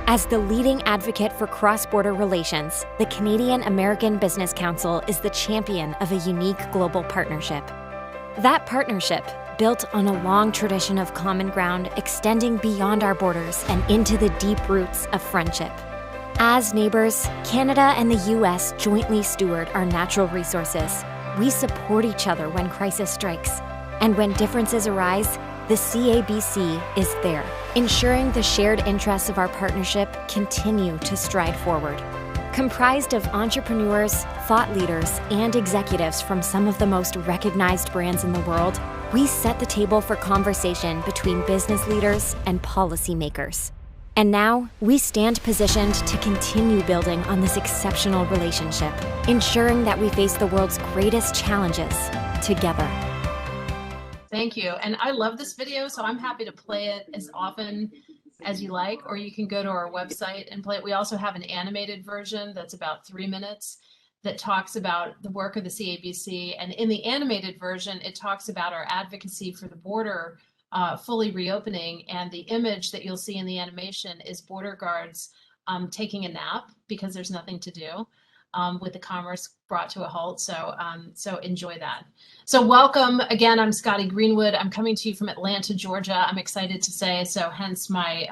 As the leading advocate for cross-border relations, the Canadian American Business Council is the champion of a unique global partnership. That partnership, built on a long tradition of common ground extending beyond our borders and into the deep roots of friendship. As neighbors, Canada and the U.S. jointly steward our natural resources. We support each other when crisis strikes. And when differences arise, the CABC is there, ensuring the shared interests of our partnership continue to stride forward. Comprised of entrepreneurs, thought leaders, and executives from some of the most recognized brands in the world, we set the table for conversation between business leaders and policymakers. And now, we stand positioned to continue building on this exceptional relationship, ensuring that we face the world's greatest challenges together. Thank you. And I love this video, so I'm happy to play it as often as you like, or you can go to our website and play it. We also have an animated version that's about 3 minutes that talks about the work of the CABC. And in the animated version, it talks about our advocacy for the border fully reopening. And the image that you'll see in the animation is border guards taking a nap because there's nothing to do. With the commerce brought to a halt. So enjoy that. So welcome again. I'm Scotty Greenwood. I'm coming to you from Atlanta, Georgia. I'm excited to say, so hence my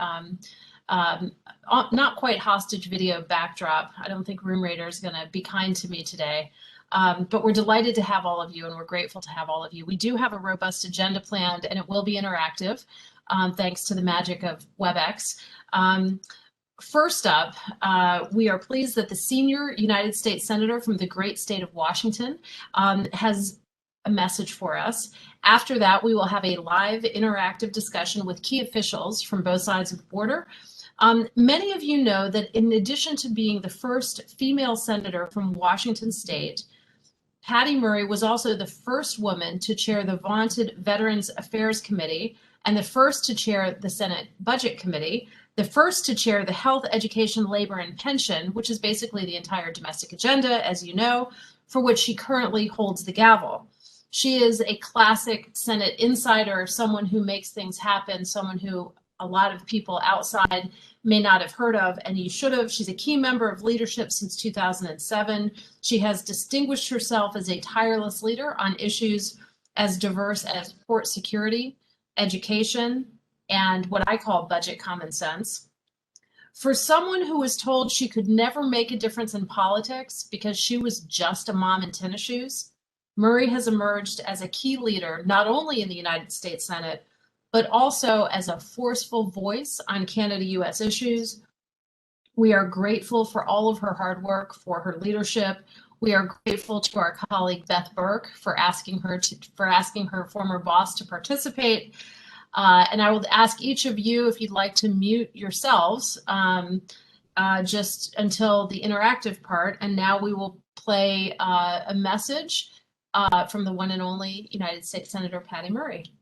not quite hostage video backdrop. I don't think Room Raider is going to be kind to me today. But we're delighted to have all of you, and we're grateful to have all of you. We do have a robust agenda planned, and it will be interactive, thanks to the magic of WebEx. First up, we are pleased that the senior United States Senator from the great state of Washington has a message for us. After that, we will have a live interactive discussion with key officials from both sides of the border. Many of you know that in addition to being the first female senator from Washington state, Patty Murray was also the first woman to chair the vaunted Veterans Affairs Committee and the first to chair the Senate Budget Committee, the first to chair the Health, Education, Labor, and Pension, which is basically the entire domestic agenda, as you know, for which she currently holds the gavel. She is a classic Senate insider, someone who makes things happen, someone who a lot of people outside may not have heard of, and you should have. She's a key member of leadership since 2007. She has distinguished herself as a tireless leader on issues as diverse as port security, education, and what I call budget common sense. For someone who was told she could never make a difference in politics because she was just a mom in tennis shoes, Murray has emerged as a key leader, not only in the United States Senate, but also as a forceful voice on Canada-US issues. We are grateful for all of her hard work, for her leadership. We are grateful to our colleague Beth Burke for asking her former boss to participate. And I will ask each of you if you'd like to mute yourselves just until the interactive part. And now we will play a message from the one and only United States Senator Patty Murray.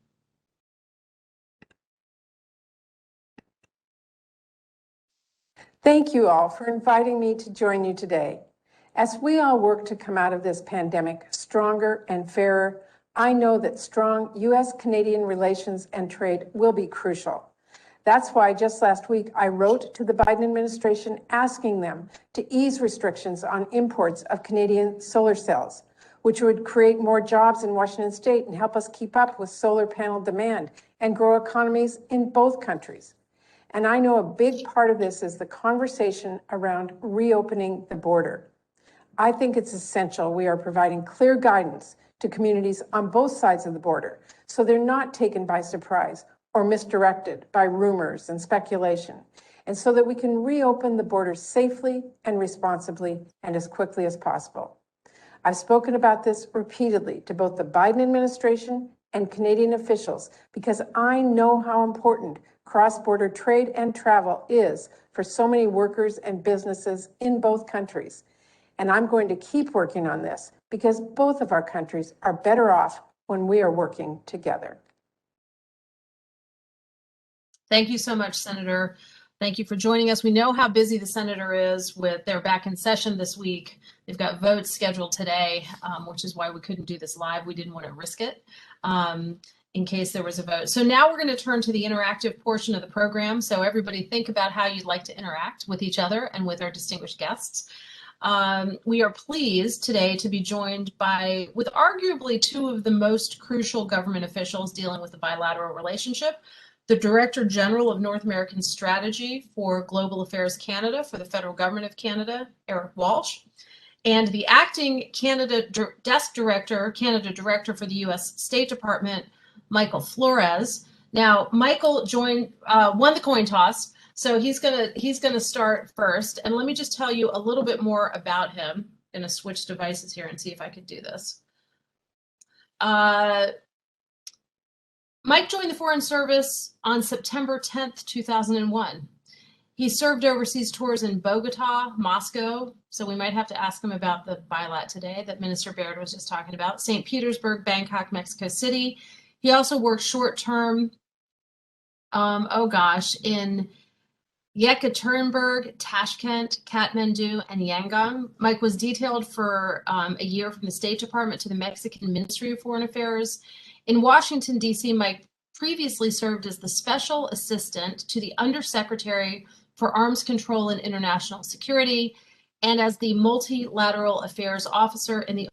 Thank you all for inviting me to join you today. As we all work to come out of this pandemic stronger and fairer, I know that strong U.S.-Canadian relations and trade will be crucial. That's why just last week I wrote to the Biden administration asking them to ease restrictions on imports of Canadian solar cells, which would create more jobs in Washington state and help us keep up with solar panel demand and grow economies in both countries. And I know a big part of this is the conversation around reopening the border. I think it's essential we are providing clear guidance to communities on both sides of the border so they're not taken by surprise or misdirected by rumors and speculation, and so that we can reopen the border safely and responsibly and as quickly as possible. I've spoken about this repeatedly to both the Biden administration and Canadian officials because I know how important cross-border trade and travel is for so many workers and businesses in both countries. And I'm going to keep working on this because both of our countries are better off when we are working together. Thank you so much, Senator. Thank you for joining us. We know how busy the senator is they're back in session this week. They've got votes scheduled today, which is why we couldn't do this live. We didn't want to risk it. in case there was a vote. So now we're going to turn to the interactive portion of the program. So everybody think about how you'd like to interact with each other and with our distinguished guests. We are pleased today to be joined with arguably two of the most crucial government officials dealing with the bilateral relationship, the Director General of North American Strategy for Global Affairs Canada for the Federal Government of Canada, Eric Walsh, and the acting Canada Canada Director for the U.S. State Department, Michael Flores. Now, Michael won the coin toss, so he's gonna start first. And let me just tell you a little bit more about him. I'm gonna switch devices here and see if I could do this. Mike joined the Foreign Service on September 10th, 2001. He served overseas tours in Bogota, Moscow, so we might have to ask him about the bilat today that Minister Baird was just talking about, St. Petersburg, Bangkok, Mexico City. He also worked short-term, in Yekaterinburg, Tashkent, Kathmandu, and Yangon. Mike was detailed for a year from the State Department to the Mexican Ministry of Foreign Affairs. In Washington, D.C., Mike previously served as the Special Assistant to the Undersecretary for Arms Control and International Security and as the Multilateral Affairs Officer in the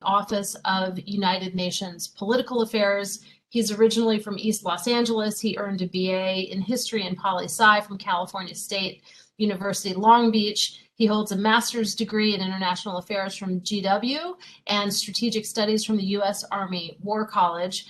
Office of United Nations Political Affairs. He's originally from East Los Angeles. He earned a BA in History and Poli-Sci from California State University, Long Beach. He holds a master's degree in international affairs from GW and strategic studies from the U.S. Army War College.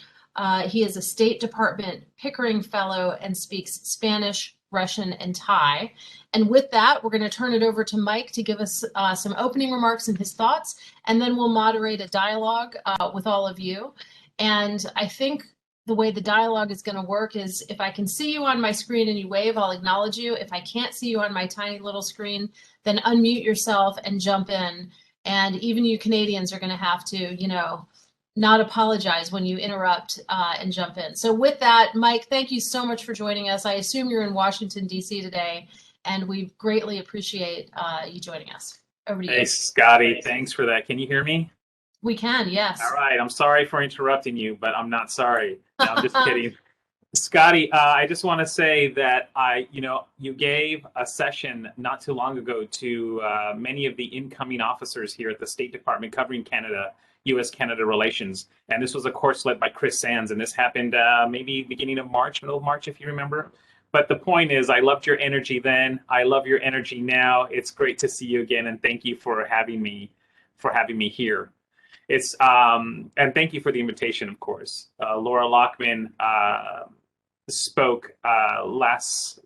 He is a State Department Pickering Fellow and speaks Spanish, Russian, and Thai. And with that, we're going to turn it over to Mike to give us some opening remarks and his thoughts, and then we'll moderate a dialogue with all of you. And I think the way the dialogue is going to work is if I can see you on my screen and you wave, I'll acknowledge you. If I can't see you on my tiny little screen, then unmute yourself and jump in. And even you Canadians are going to have to, not apologize when you interrupt and jump in. So with that, Mike, thank you so much for joining us. I assume you're in Washington, D.C. today, and we greatly appreciate you joining us. Over to you. Hey, Scotty, thanks for that. Can you hear me? We can, yes. All right. I'm sorry for interrupting you, but I'm not sorry. No, I'm just kidding. Scotty, I just want to say that you gave a session not too long ago to many of the incoming officers here at the State Department covering Canada, U.S.-Canada relations. And this was a course led by Chris Sands, and this happened maybe beginning of March, middle of March, if you remember. But the point is, I loved your energy then. I love your energy now. It's great to see you again, and thank you for having me here. It's and thank you for the invitation, of course. Laura Lockman spoke last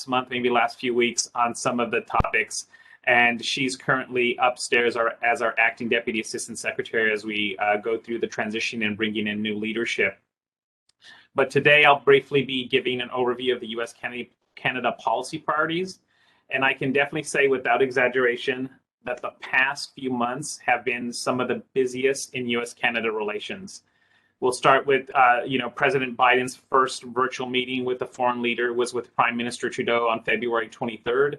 month, maybe last few weeks, on some of the topics, and she's currently upstairs as our acting deputy assistant secretary as we go through the transition and bringing in new leadership. But today I'll briefly be giving an overview of the U.S.-Canada policy priorities, and I can definitely say without exaggeration that the past few months have been some of the busiest in U.S.-Canada relations. We'll start with, President Biden's first virtual meeting with the foreign leader was with Prime Minister Trudeau on February 23rd.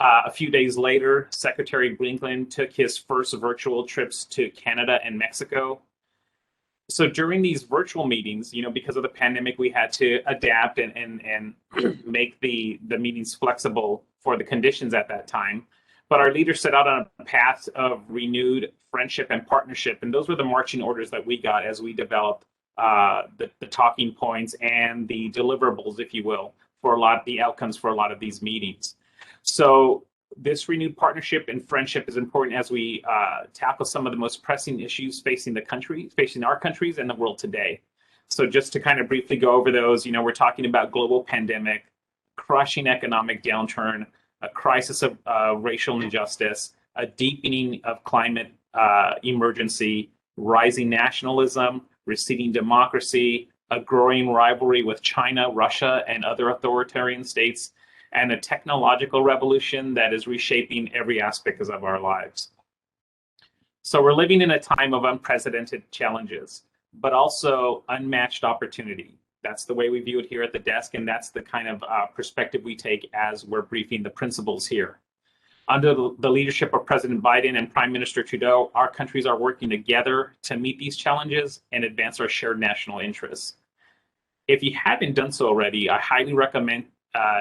A few days later, Secretary Blinken took his first virtual trips to Canada and Mexico. So during these virtual meetings, because of the pandemic, we had to adapt and make the meetings flexible for the conditions at that time. But our leaders set out on a path of renewed friendship and partnership. And those were the marching orders that we got as we developed the talking points and the deliverables, if you will, for a lot of the outcomes for a lot of these meetings. So this renewed partnership and friendship is important as we tackle some of the most pressing issues facing our countries and the world today. So just to kind of briefly go over those, we're talking about global pandemic, crushing economic downturn, a crisis of racial injustice, a deepening of climate emergency, rising nationalism, receding democracy, a growing rivalry with China, Russia, and other authoritarian states, and a technological revolution that is reshaping every aspect of our lives. So we're living in a time of unprecedented challenges, but also unmatched opportunity. That's the way we view it here at the desk, and that's the kind of perspective we take as we're briefing the principals here. Under the leadership of President Biden and Prime Minister Trudeau, our countries are working together to meet these challenges and advance our shared national interests. If you haven't done so already, I highly recommend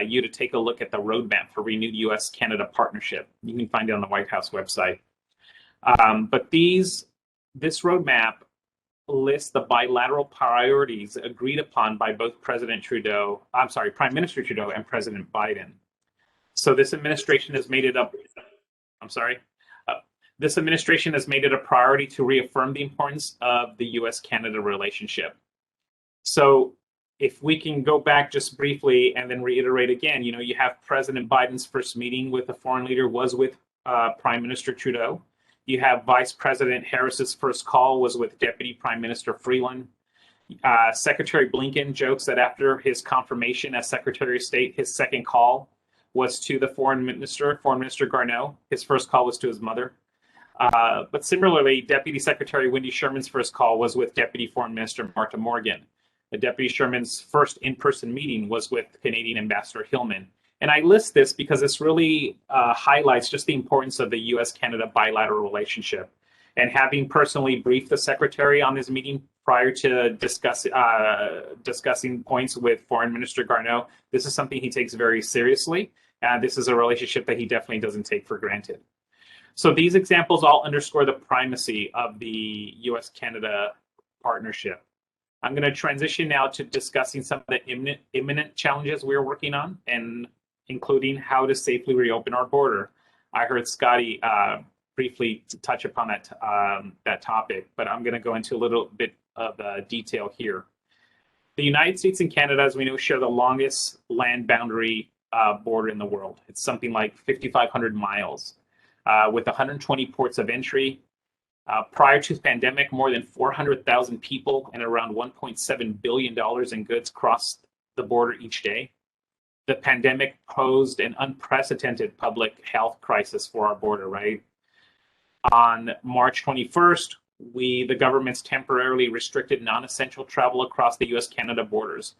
you to take a look at the roadmap for renewed U.S.-Canada partnership. You can find it on the White House website. But this roadmap lists the bilateral priorities agreed upon by both Prime Minister Trudeau and President Biden. So this administration has made it up. This administration has made it a priority to reaffirm the importance of the U.S.-Canada relationship. So if we can go back just briefly and then reiterate again, you have President Biden's first meeting with a foreign leader was with Prime Minister Trudeau. You have Vice President Harris's first call was with Deputy Prime Minister Freeland. Secretary Blinken jokes that after his confirmation as Secretary of State, his second call was to the Foreign Minister Garneau. His first call was to his mother. But similarly, Deputy Secretary Wendy Sherman's first call was with Deputy Foreign Minister Martha Morgan. Deputy Sherman's first in-person meeting was with Canadian Ambassador Hillman. And I list this because this really highlights just the importance of the U.S.-Canada bilateral relationship. And having personally briefed the Secretary on his meeting prior to discussing points with Foreign Minister Garneau, this is something he takes very seriously. This is a relationship that he definitely doesn't take for granted. So these examples all underscore the primacy of the U.S.-Canada partnership. I'm going to transition now to discussing some of the imminent challenges we're working on, and including how to safely reopen our border. I heard Scotty briefly touch upon that topic, but I'm going to go into a little bit of detail here. The United States and Canada, as we know, share the longest land boundary border in the world. It's something like 5,500 miles, with 120 ports of entry. Prior to the pandemic, more than 400,000 people and around $1.7 billion in goods crossed the border each day. The pandemic posed an unprecedented public health crisis for our border, right? On March 21st, the governments temporarily restricted non-essential travel across the U.S.-Canada borders,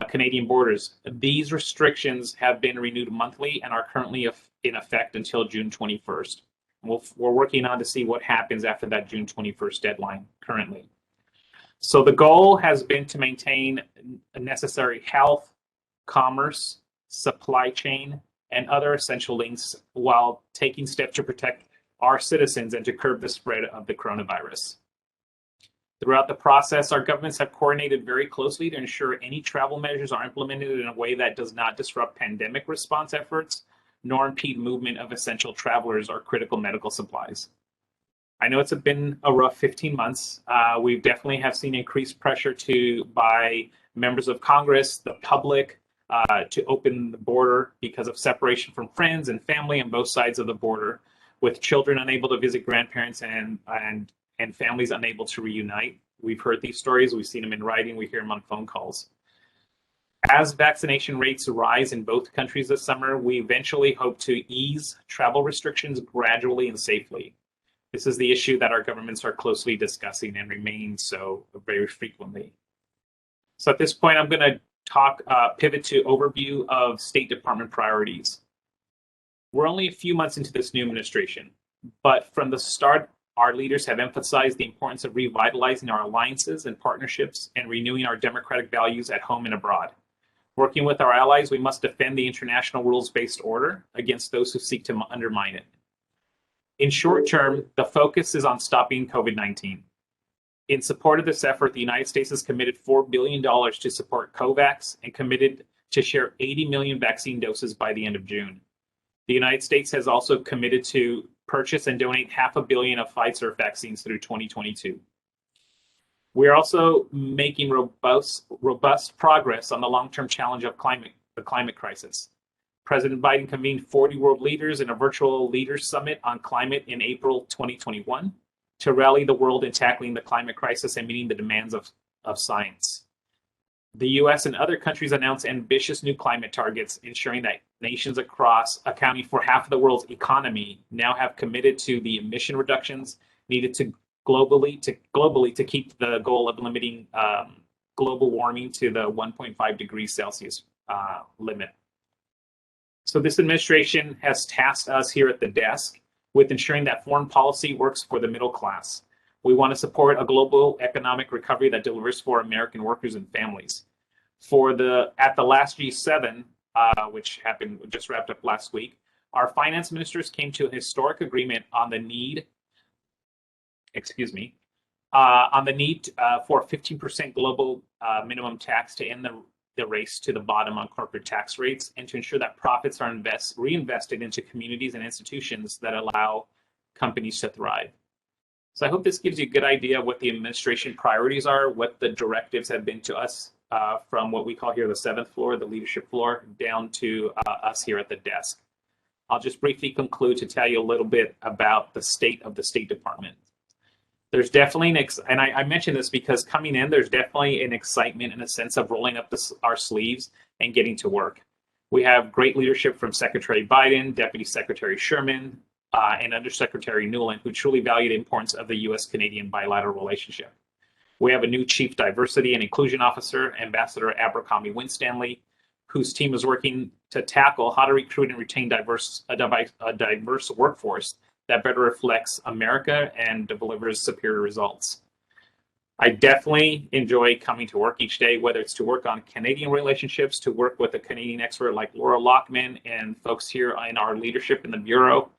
Canadian borders. These restrictions have been renewed monthly and are currently in effect until June 21st. We're working on to see what happens after that June 21st deadline currently. So the goal has been to maintain necessary health, commerce, supply chain, and other essential links while taking steps to protect our citizens and to curb the spread of the coronavirus. Throughout the process, our governments have coordinated very closely to ensure any travel measures are implemented in a way that does not disrupt pandemic response efforts, nor impede movement of essential travelers or critical medical supplies. I know it's been a rough 15 months. We definitely have seen increased pressure by members of Congress, the public, to open the border because of separation from friends and family on both sides of the border, with children unable to visit grandparents and families unable to reunite. We've heard these stories. We've seen them in writing. We hear them on phone calls. As vaccination rates rise in both countries this summer, we eventually hope to ease travel restrictions gradually and safely. This is the issue that our governments are closely discussing and remain so very frequently. So at this point, I'm going to pivot to overview of State Department priorities. We're only a few months into this new administration, but from the start, our leaders have emphasized the importance of revitalizing our alliances and partnerships and renewing our democratic values at home and abroad. Working with our allies, we must defend the international rules-based order against those who seek to undermine it. In short term, the focus is on stopping COVID-19. In support of this effort, the United States has committed $4 billion to support COVAX and committed to share 80 million vaccine doses by the end of June. The United States has also committed to purchase and donate $500 million of Pfizer vaccines through 2022. We are also making robust progress on the long-term challenge of the climate crisis. President Biden convened 40 world leaders in a virtual leaders summit on climate in April 2021 to rally the world in tackling the climate crisis and meeting the demands of science. The U.S. and other countries announced ambitious new climate targets, ensuring that nations accounting for half of the world's economy, now have committed to the emission reductions needed to globally to keep the goal of limiting global warming to the 1.5 degrees Celsius limit. So this administration has tasked us here at the desk with ensuring that foreign policy works for the middle class. We want to support a global economic recovery that delivers for American workers and families. At the last G7, which happened just wrapped up last week, our finance ministers came to a historic agreement on the need, for a 15% global minimum tax to end the race to the bottom on corporate tax rates and to ensure that profits are reinvested into communities and institutions that allow companies to thrive. So I hope this gives you a good idea of what the administration priorities are, what the directives have been to us from what we call here the 7th floor, the leadership floor, down to us here at the desk. I'll just briefly conclude to tell you a little bit about the state of the State Department. There's definitely and I mention this because coming in, there's definitely an excitement and a sense of rolling up our sleeves and getting to work. We have great leadership from Secretary Biden, Deputy Secretary Sherman, and Undersecretary Newland, who truly value the importance of the U.S.-Canadian bilateral relationship. We have a new Chief Diversity and Inclusion Officer, Ambassador Abercrombie Winstanley, whose team is working to tackle how to recruit and retain a diverse workforce that better reflects America and delivers superior results. I definitely enjoy coming to work each day, whether it's to work on Canadian relationships, to work with a Canadian expert like Laura Lockman and folks here in our leadership in the Bureau.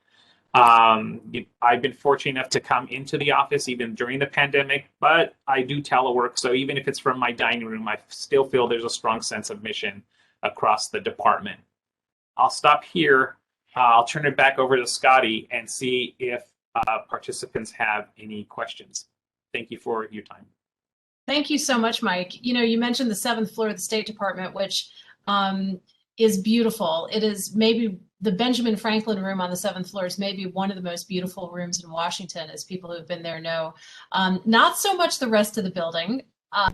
I've been fortunate enough to come into the office even during the pandemic, but I do telework. So even if it's from my dining room, I still feel there's a strong sense of mission across the department. I'll stop here. I'll turn it back over to Scotty and see if participants have any questions. Thank you for your time. Thank you so much, Mike. You mentioned the 7th floor of the State Department, which is beautiful. It is maybe the Benjamin Franklin room on the 7th floor is maybe one of the most beautiful rooms in Washington, as people who have been there know. Not so much the rest of the building.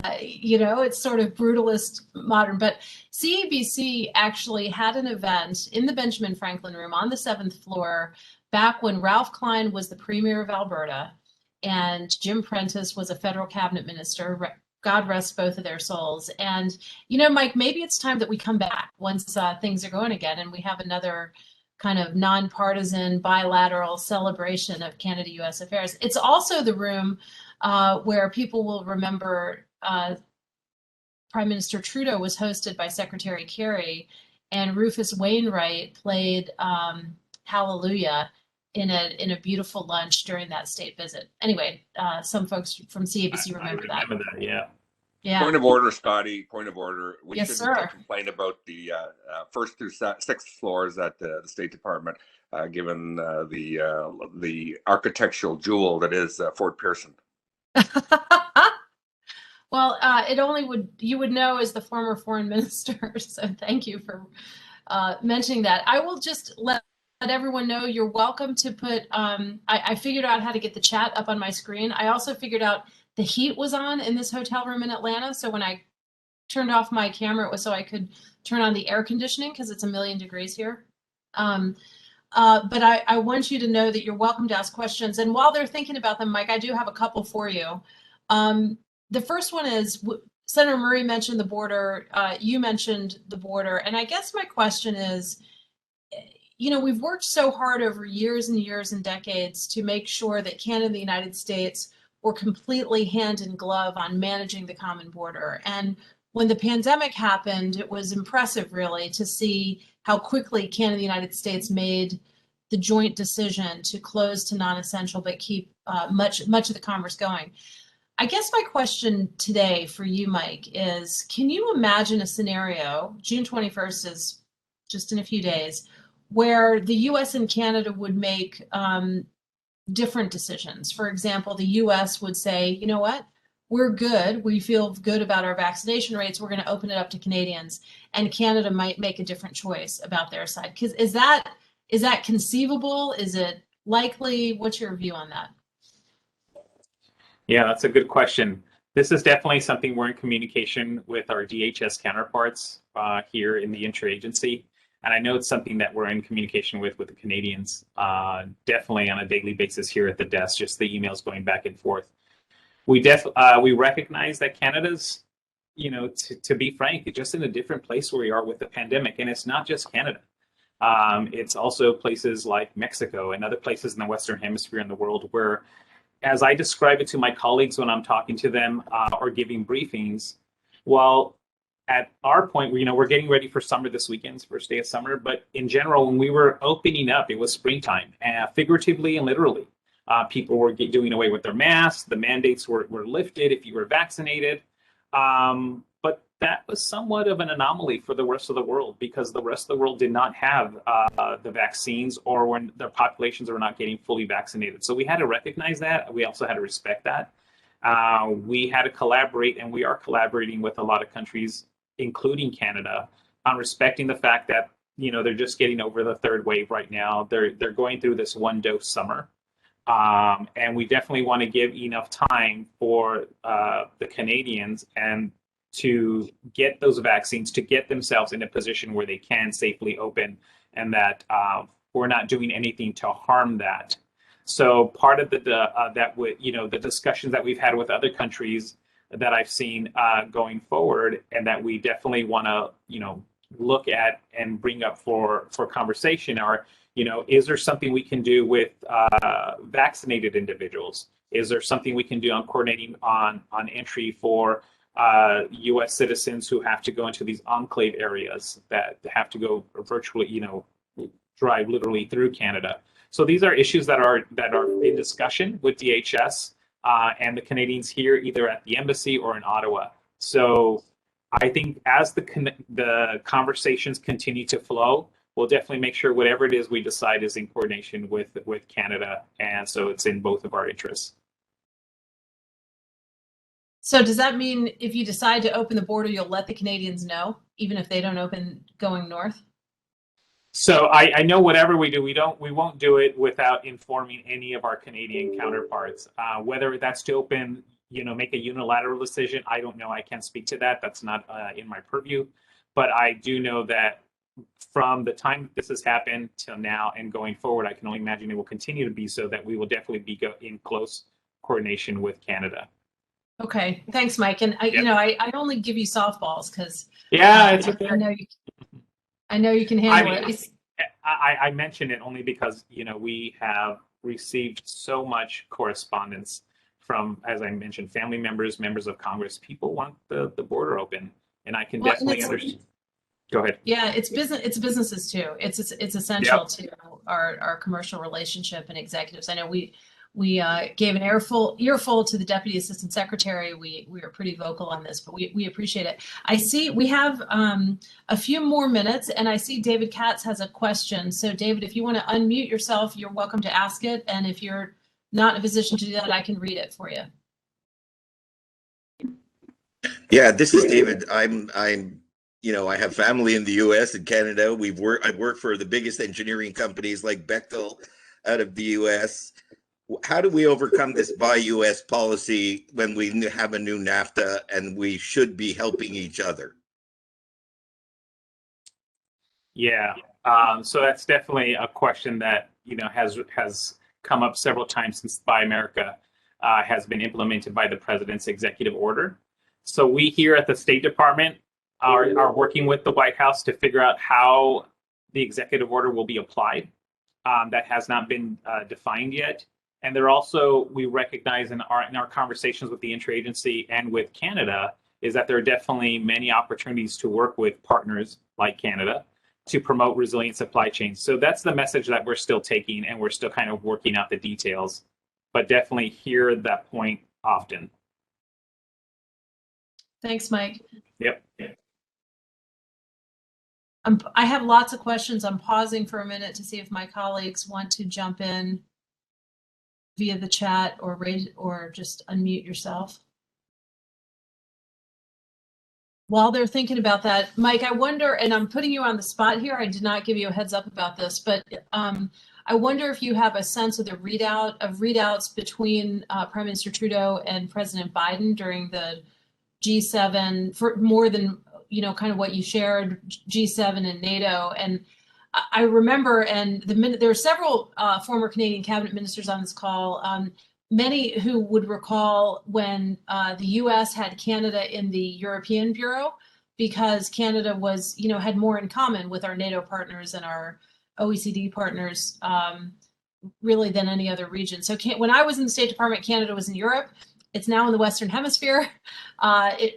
It's sort of brutalist modern, but CABC actually had an event in the Benjamin Franklin room on the 7th floor back when Ralph Klein was the Premier of Alberta and Jim Prentice was a federal cabinet minister. God rest both of their souls. And, Mike, maybe it's time that we come back once things are going again and we have another kind of nonpartisan bilateral celebration of Canada-U.S. affairs. It's also the room where people will remember Prime Minister Trudeau was hosted by Secretary Kerry, and Rufus Wainwright played Hallelujah in a beautiful lunch during that state visit. Anyway, some folks from CABC remember that. Yeah. Yeah. Point of order, Scotty. Point of order. We Yes, shouldn't complain about the 1st through 6th floors at the State Department, given the architectural jewel that is Fort Pearson. Well, you would know as the former foreign minister. So thank you for mentioning that. I will just let everyone know you're welcome to put. I figured out how to get the chat up on my screen. I also figured out the heat was on in this hotel room in Atlanta. So when I turned off my camera, it was so I could turn on the air conditioning because it's 1,000,000 degrees here. But I want you to know that you're welcome to ask questions. And while they're thinking about them, Mike, I do have a couple for you. The first one is, Senator Murray mentioned the border. You mentioned the border. And I guess my question is, we've worked so hard over years and years and decades to make sure that Canada and the United States were completely hand in glove on managing the common border. And when the pandemic happened, it was impressive, really, to see how quickly Canada and the United States made the joint decision to close to non-essential but keep much of the commerce going. I guess my question today for you, Mike, is can you imagine a scenario, June 21st is just in a few days, where the US and Canada would make different decisions? For example, the US would say, you know what, we're good. We feel good about our vaccination rates. We're going to open it up to Canadians. And Canada might make a different choice about their side. Because is that conceivable? Is it likely? What's your view on that? Yeah, that's a good question. This is definitely something we're in communication with our DHS counterparts here in the interagency. And I know it's something that we're in communication with the Canadians, definitely on a daily basis here at the desk, just the emails going back and forth. We recognize that Canada's, to be frank, just in a different place where we are with the pandemic. And it's not just Canada. It's also places like Mexico and other places in the Western Hemisphere in the world where, as I describe it to my colleagues when I'm talking to them or giving briefings, well, at our point, we're getting ready for summer this weekend, first day of summer. But in general, when we were opening up, it was springtime, figuratively and literally. People were doing away with their masks. The mandates were lifted if you were vaccinated. But that was somewhat of an anomaly for the rest of the world because the rest of the world did not have the vaccines, or when their populations were not getting fully vaccinated. So we had to recognize that. We also had to respect that. We had to collaborate, and we are collaborating with a lot of countries, including Canada, on respecting the fact that they're just getting over the third wave right now. They're going through this one-dose summer, and we definitely want to give enough time for the Canadians and to get those vaccines, to get themselves in a position where they can safely open, and that we're not doing anything to harm that. So part of the discussions that we've had with other countries that I've seen going forward, and that we definitely want to look at and bring up for conversation are, is there something we can do with vaccinated individuals? Is there something we can do on coordinating on entry for U.S. citizens who have to go into these enclave areas that have to go virtually, drive literally through Canada? So these are issues that are in discussion with DHS and the Canadians here, either at the embassy or in Ottawa. So I think as the conversations continue to flow, we'll definitely make sure whatever it is we decide is in coordination with Canada, and so it's in both of our interests. So does that mean if you decide to open the border, you'll let the Canadians know, even if they don't open going north? So I know whatever we do, we won't do it without informing any of our Canadian counterparts. Whether that's to open, make a unilateral decision, I don't know. I can't speak to that. That's not in my purview. But I do know that from the time this has happened till now and going forward, I can only imagine it will continue to be so, that we will definitely be in close coordination with Canada. Okay, thanks, Mike. And I only give you softballs because it's okay. I know you can handle it. I mention it only because we have received so much correspondence from, as I mentioned, family members, members of Congress. People want the border open, and I can definitely understand. Go ahead. Yeah, it's businesses too. It's essential to our commercial relationship and executives. I know we gave an earful to the Deputy Assistant Secretary. We are pretty vocal on this, but we appreciate it. I see we have a few more minutes, and I see David Katz has a question. So David, if you want to unmute yourself, you're welcome to ask it. And if you're not in a position to do that, I can read it for you. Yeah, this is David. I have family in the U.S. and Canada. I've worked for the biggest engineering companies like Bechtel out of the U.S. How do we overcome this buy U.S. policy when we have a new NAFTA and we should be helping each other? Yeah, so that's definitely a question that has come up several times since Buy America has been implemented by the president's executive order. So we here at the State Department are working with the White House to figure out how the executive order will be applied. That has not been defined yet. And we recognize in our conversations with the interagency and with Canada is that there are definitely many opportunities to work with partners like Canada to promote resilient supply chains. So that's the message that we're still taking, and we're still kind of working out the details, but definitely hear that point often. Thanks, Mike. Yep. I have lots of questions. I'm pausing for a minute to see if my colleagues want to jump in via the chat or just unmute yourself. While they're thinking about that, Mike, I wonder, and I'm putting you on the spot here, I did not give you a heads up about this, but I wonder if you have a sense of the readouts between Prime Minister Trudeau and President Biden during the G7 for more than, kind of what you shared, G7 and NATO. And I remember, and there are several former Canadian cabinet ministers on this call, many who would recall when the U.S. had Canada in the European Bureau, because Canada was, had more in common with our NATO partners and our OECD partners really than any other region. So when I was in the State Department, Canada was in Europe. It's now in the Western Hemisphere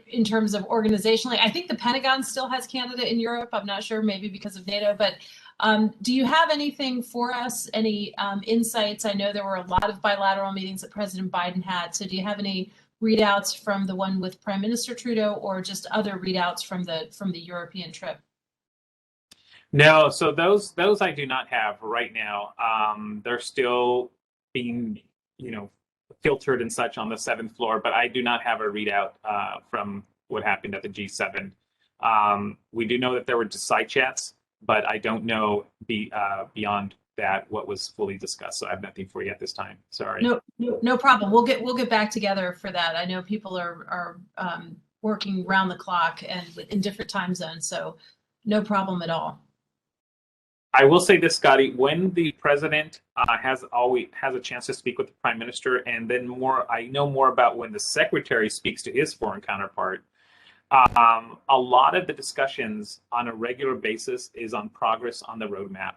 in terms of organizationally. I think the Pentagon still has Canada in Europe. I'm not sure, maybe because of NATO. But do you have anything for us, any insights? I know there were a lot of bilateral meetings that President Biden had. So do you have any readouts from the one with Prime Minister Trudeau, or just other readouts from the European trip? No, so those I do not have right now. They're still being, filtered and such on the 7th floor, but I do not have a readout from what happened at the G7. We do know that there were just side chats, but I don't know beyond that what was fully discussed. So I have nothing for you at this time. Sorry. No problem. We'll get back together for that. I know people are working round the clock and in different time zones, so no problem at all. I will say this, Scotty, when the president has a chance to speak with the prime minister, and then I know more about when the secretary speaks to his foreign counterpart. A lot of the discussions on a regular basis is on progress on the roadmap.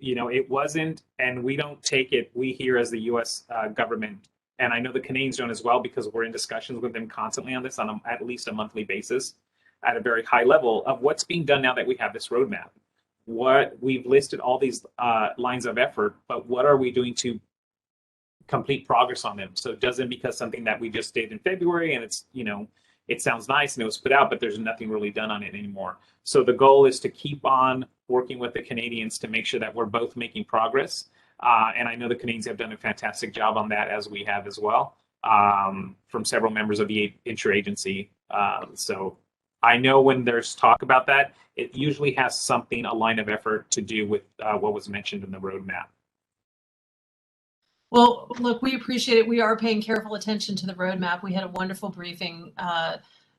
It wasn't, and we don't take it, we here as the U.S. government, and I know the Canadians don't as well, because we're in discussions with them constantly on this on at least a monthly basis at a very high level of what's being done now that we have this roadmap. What we've listed all these lines of effort, but what are we doing to complete progress on them? So it doesn't because something that we just did in February and it's, it sounds nice and it was put out, but there's nothing really done on it anymore. So the goal is to keep on working with the Canadians to make sure that we're both making progress. And I know the Canadians have done a fantastic job on that, as we have as well, from several members of the interagency. So I know when there's talk about that, it usually has something, a line of effort to do with what was mentioned in the roadmap. Well, look, we appreciate it. We are paying careful attention to the roadmap. We had a wonderful briefing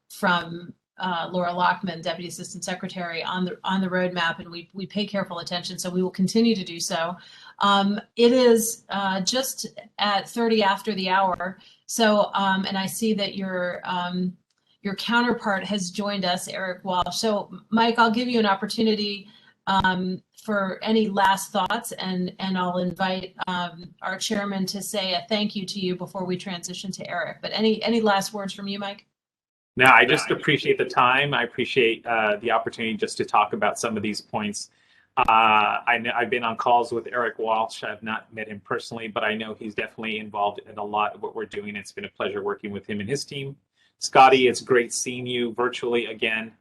from Laura Lockman, Deputy Assistant Secretary, on the roadmap, and we pay careful attention. So we will continue to do so. It is just at 30 after the hour. So, and I see that your counterpart has joined us, Eric Walsh. So, Mike, I'll give you an opportunity for any last thoughts, and I'll invite our chairman to say a thank you to you before we transition to Eric. But any last words from you, Mike? No, I just appreciate the time. I appreciate the opportunity just to talk about some of these points. I've been on calls with Eric Walsh. I've not met him personally, but I know he's definitely involved in a lot of what we're doing. It's been a pleasure working with him and his team. Scotty, it's great seeing you virtually again.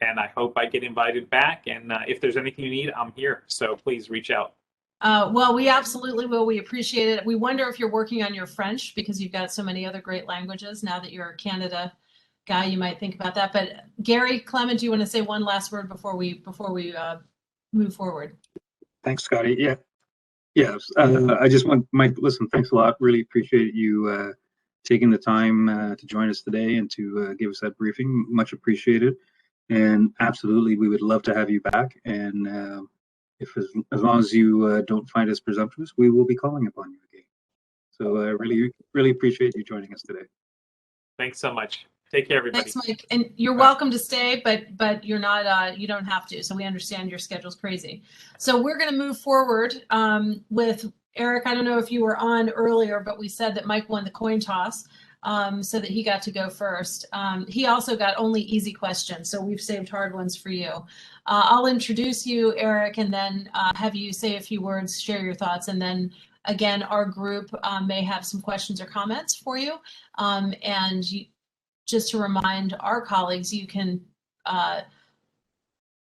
And I hope I get invited back. And if there's anything you need, I'm here. So please reach out. Well, we absolutely will. We appreciate it. We wonder if you're working on your French, because you've got so many other great languages. Now that you're a Canada guy, you might think about that. But Gary, Clement, do you want to say one last word before we move forward? Thanks, Scotty. Yeah. I just want Mike. Listen, thanks a lot. Really appreciate you taking the time to join us today and to give us that briefing. Much appreciated. And absolutely, we would love to have you back. And if as long as you don't find us presumptuous, we will be calling upon you again. So I really appreciate you joining us today. Thanks so much. Take care, everybody. Thanks, Mike. And you're welcome to stay, but you're not. You don't have to. So we understand your schedule's crazy. So we're going to move forward with Eric. I don't know if you were on earlier, but we said that Mike won the coin toss, so that he got to go first. He also got only easy questions, so we've saved hard ones for you. I'll introduce you, Eric, and then have you say a few words, share your thoughts, and then again, our group may have some questions or comments for you. Just to remind our colleagues, you can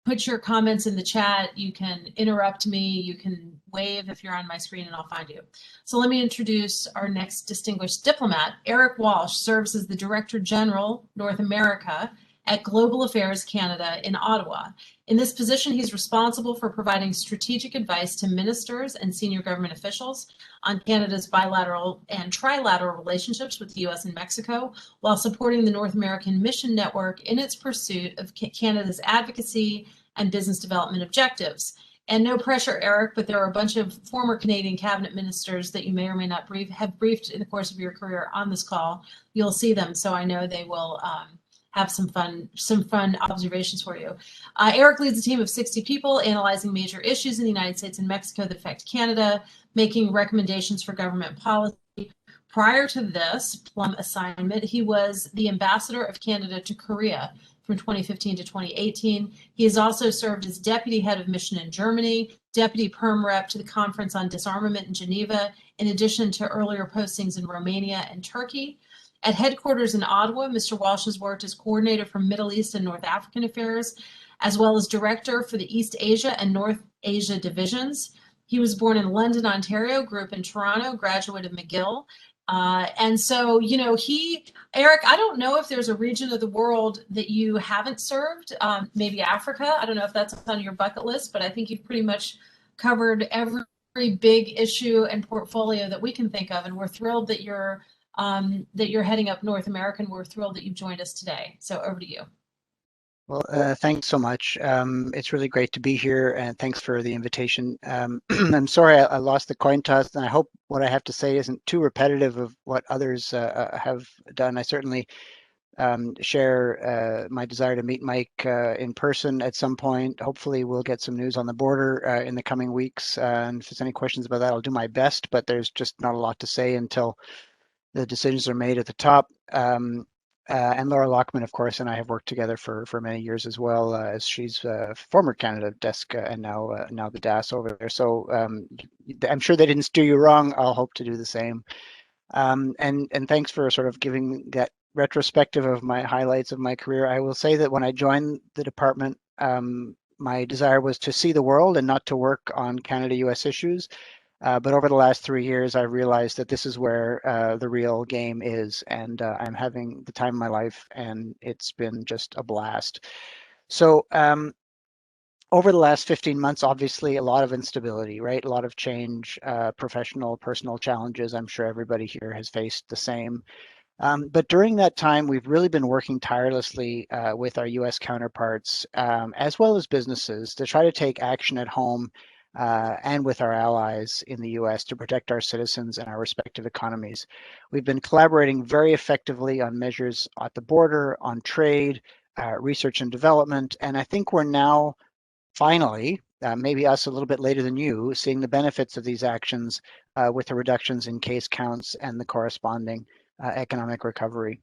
put your comments in the chat. You can interrupt me. You can wave if you're on my screen, and I'll find you. So let me introduce our next distinguished diplomat. Eric Walsh serves as the Director General, North America at Global Affairs Canada in Ottawa. In this position, he's responsible for providing strategic advice to ministers and senior government officials on Canada's bilateral and trilateral relationships with the U.S. and Mexico, while supporting the North American Mission Network in its pursuit of Canada's advocacy and business development objectives. And no pressure, Eric, but there are a bunch of former Canadian cabinet ministers that you may or may not have briefed in the course of your career on this call. You'll see them, so I know they will have some fun observations for you. Eric leads a team of 60 people analyzing major issues in the United States and Mexico that affect Canada, making recommendations for government policy. Prior to this plum assignment, he was the ambassador of Canada to Korea from 2015 to 2018. He has also served as deputy head of mission in Germany, deputy perm rep to the Conference on Disarmament in Geneva, in addition to earlier postings in Romania and Turkey. At headquarters in Ottawa, Mr. Walsh has worked as coordinator for Middle East and North African affairs, as well as director for the East Asia and North Asia divisions. He was born in London, Ontario, grew up in Toronto, graduate of McGill. And so, you know, Eric, I don't know if there's a region of the world that you haven't served, maybe Africa. I don't know if that's on your bucket list, but I think you've pretty much covered every big issue and portfolio that we can think of. And we're thrilled that you're heading up North America, and we're thrilled that you've joined us today. So over to you. Well, thanks so much. It's really great to be here, and thanks for the invitation. I'm sorry I lost the coin toss, and I hope what I have to say isn't too repetitive of what others have done. I certainly share my desire to meet Mike in person at some point. Hopefully we'll get some news on the border in the coming weeks. And if there's any questions about that, I'll do my best, but there's just not a lot to say until the decisions are made at the top. And Laura Lockman, of course, and I have worked together for many years as well, as she's former Canada desk and now the DAS over there. So I'm sure they didn't steer you wrong. I'll hope to do the same. And thanks for sort of giving that retrospective of my highlights of my career. I will say that when I joined the department, my desire was to see the world and not to work on Canada-US issues. But over the last 3 years, I realized that this is where the real game is, and I'm having the time of my life, and it's been just a blast. So over the last 15 months, obviously a lot of instability, right? A lot of change, professional, personal challenges. I'm sure everybody here has faced the same. But during that time, we've really been working tirelessly with our US counterparts, as well as businesses, to try to take action at home and with our allies in the US to protect our citizens and our respective economies. We've been collaborating very effectively on measures at the border, on trade, research and development, and I think we're now finally, maybe us a little bit later than you, seeing the benefits of these actions with the reductions in case counts and the corresponding economic recovery.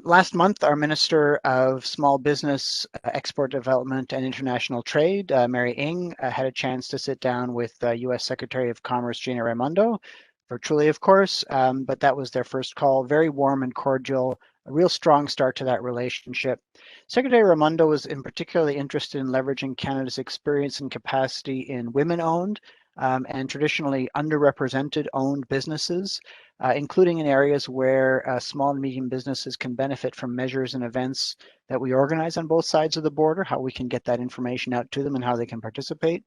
Last month, our Minister of Small Business, Export Development and International Trade, Mary Ng, had a chance to sit down with US Secretary of Commerce Gina Raimondo, virtually of course, but that was their first call, very warm and cordial, a real strong start to that relationship. Secretary Raimondo was particularly interested in leveraging Canada's experience and capacity in women-owned and traditionally underrepresented owned businesses, including in areas where small and medium businesses can benefit from measures and events that we organize on both sides of the border, how we can get that information out to them and how they can participate.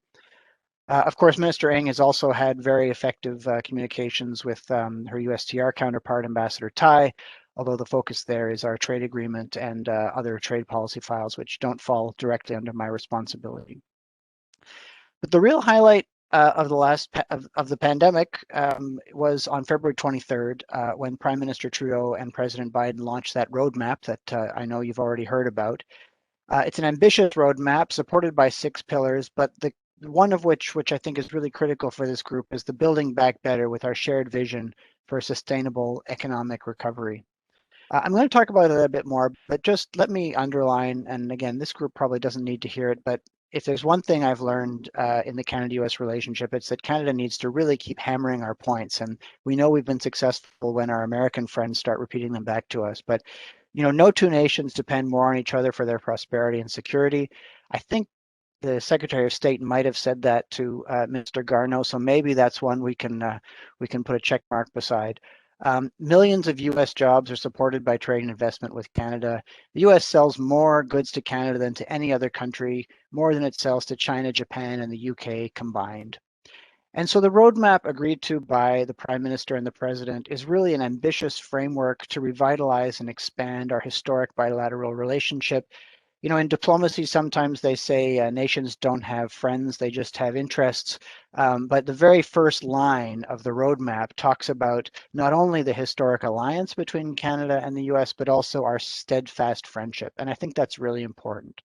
Of course, Minister Ng has also had very effective communications with her USTR counterpart, Ambassador Tai, although the focus there is our trade agreement and other trade policy files, which don't fall directly under my responsibility. But the real highlight of the pandemic was on February 23rd, when Prime Minister Trudeau and President Biden launched that roadmap that I know you've already heard about. It's an ambitious roadmap supported by 6 pillars, but the one of which I think is really critical for this group, is the Building Back Better with our shared vision for sustainable economic recovery. I'm going to talk about it a bit more, but just let me underline, and again, this group probably doesn't need to hear it, but if there's one thing I've learned in the Canada-US relationship, it's that Canada needs to really keep hammering our points. And we know we've been successful when our American friends start repeating them back to us. But, you know, no two nations depend more on each other for their prosperity and security. I think the Secretary of State might have said that to Mr. Garneau, so maybe that's one we can put a check mark beside. Millions of US jobs are supported by trade and investment with Canada. The US sells more goods to Canada than to any other country, more than it sells to China, Japan, and the UK combined. And so the roadmap agreed to by the Prime Minister and the President is really an ambitious framework to revitalize and expand our historic bilateral relationship. You know, in diplomacy, sometimes they say nations don't have friends, they just have interests. But the very first line of the roadmap talks about not only the historic alliance between Canada and the US, but also our steadfast friendship. And I think that's really important.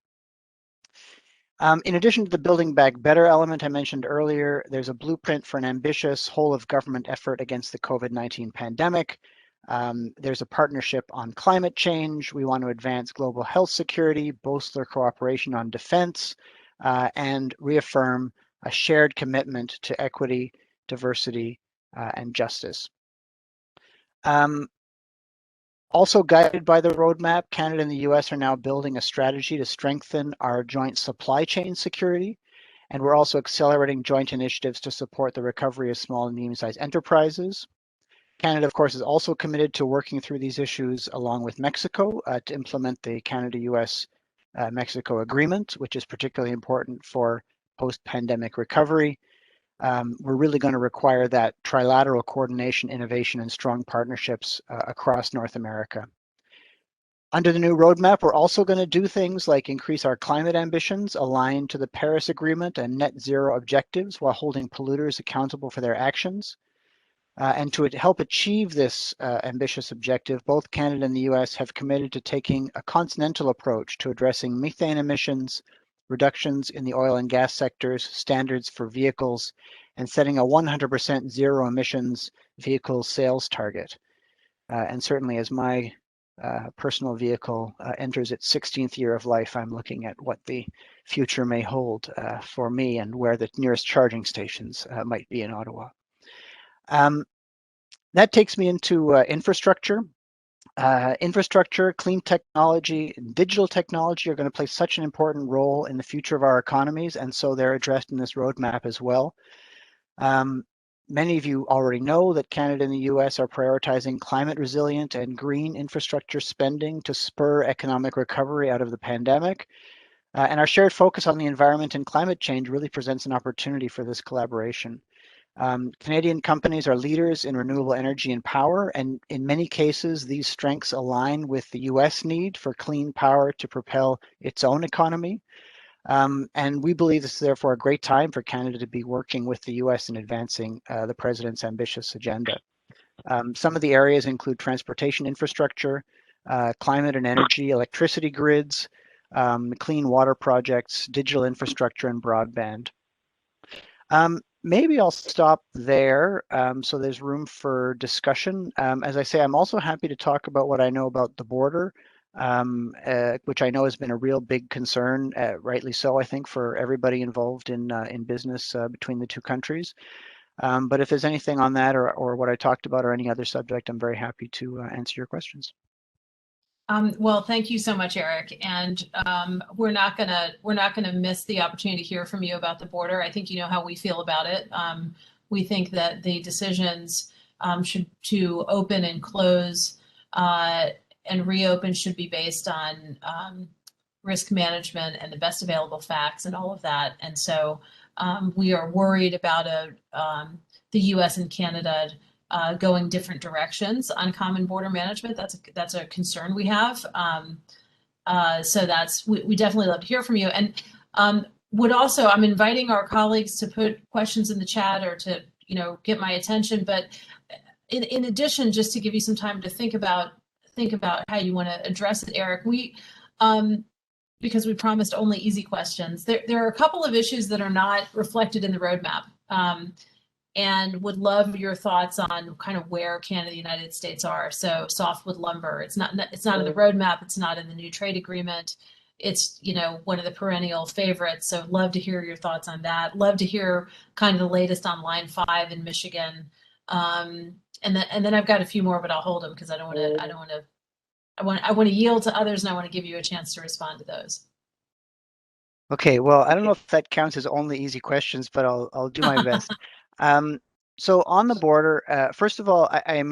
In addition to the Building Back Better element I mentioned earlier, there's a blueprint for an ambitious whole of government effort against the COVID-19 pandemic. There's a partnership on climate change. We want to advance global health security, bolster cooperation on defense, and reaffirm a shared commitment to equity, diversity, and justice. Also guided by the roadmap, Canada and the US are now building a strategy to strengthen our joint supply chain security. And we're also accelerating joint initiatives to support the recovery of small and medium-sized enterprises. Canada, of course, is also committed to working through these issues along with Mexico to implement the Canada-US-Mexico agreement, which is particularly important for post-pandemic recovery. We're really going to require that trilateral coordination, innovation, and strong partnerships across North America. Under the new roadmap, we're also going to do things like increase our climate ambitions aligned to the Paris Agreement and net zero objectives while holding polluters accountable for their actions. And to help achieve this ambitious objective, both Canada and the US have committed to taking a continental approach to addressing methane emissions, reductions in the oil and gas sectors, standards for vehicles, and setting a 100% zero emissions vehicle sales target. And certainly as my personal vehicle enters its 16th year of life, I'm looking at what the future may hold for me and where the nearest charging stations might be in Ottawa. That takes me into infrastructure. Infrastructure, clean technology, and digital technology are going to play such an important role in the future of our economies, and so they're addressed in this roadmap as well. Many of you already know that Canada and the US are prioritizing climate resilient and green infrastructure spending to spur economic recovery out of the pandemic. And our shared focus on the environment and climate change really presents an opportunity for this collaboration. Canadian companies are leaders in renewable energy and power, and in many cases, these strengths align with the US need for clean power to propel its own economy. And we believe this is therefore a great time for Canada to be working with the US in advancing the President's ambitious agenda. Some of the areas include transportation infrastructure, climate and energy, electricity grids, clean water projects, digital infrastructure, and broadband. Maybe I'll stop there so there's room for discussion. As I say, I'm also happy to talk about what I know about the border, which I know has been a real big concern, rightly so, I think, for everybody involved in business between the two countries. But if there's anything on that or what I talked about or any other subject, I'm very happy to answer your questions. Well, thank you so much, Eric. And we're not gonna miss the opportunity to hear from you about the border. I think you know how we feel about it. We think that the decisions to open and close and reopen should be based on risk management and the best available facts and all of that. And so we are worried about the U.S. and Canada going different directions on common border management. That's a concern we have. So we definitely love to hear from you. And I'm inviting our colleagues to put questions in the chat or to get my attention. But in addition, just to give you some time to think about how you want to address it, Eric, because we promised only easy questions. There are a couple of issues that are not reflected in the roadmap. And would love your thoughts on kind of where Canada and the United States are. So softwood lumber, it's not in the roadmap, it's not in the new trade agreement. It's one of the perennial favorites. So love to hear your thoughts on that. Love to hear kind of the latest on Line 5 in Michigan. And then I've got a few more, but I'll hold them because I want to yield to others, and I want to give you a chance to respond to those. Okay, well, I don't know if that counts as only easy questions, but I'll do my best. So on the border, first of all, I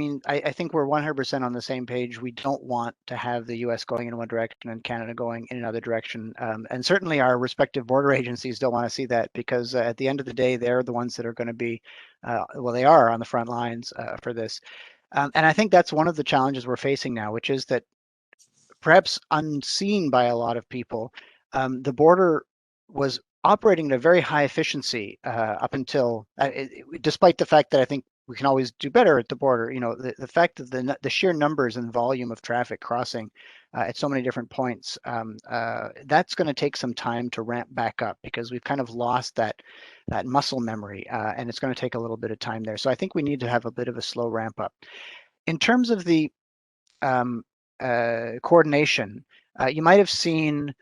think we're 100% on the same page. We don't want to have the US going in one direction and Canada going in another direction. And certainly our respective border agencies don't want to see that because at the end of the day, they're the ones that are going to be, they are on the front lines for this. And I think that's one of the challenges we're facing now, which is that perhaps unseen by a lot of people, the border was operating at a very high efficiency up until, despite the fact that I think we can always do better at the border. The fact that the sheer numbers and volume of traffic crossing at so many different points, that's going to take some time to ramp back up, because we've kind of lost that muscle memory, and it's going to take a little bit of time there. So I think we need to have a bit of a slow ramp up. In terms of the coordination, you might have seen,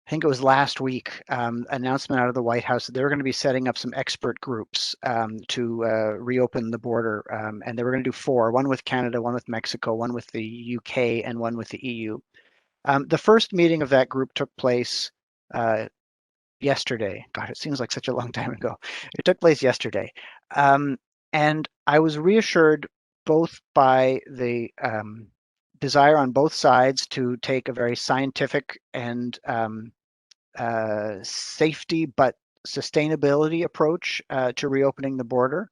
I think it was last week, announcement out of the White House that they were going to be setting up some expert groups to reopen the border. And they were going to do 4, one with Canada, one with Mexico, one with the UK, and one with the EU. The first meeting of that group took place yesterday. God, it seems like such a long time ago. It took place yesterday. And I was reassured both by the desire on both sides to take a very scientific and safety but sustainability approach to reopening the border.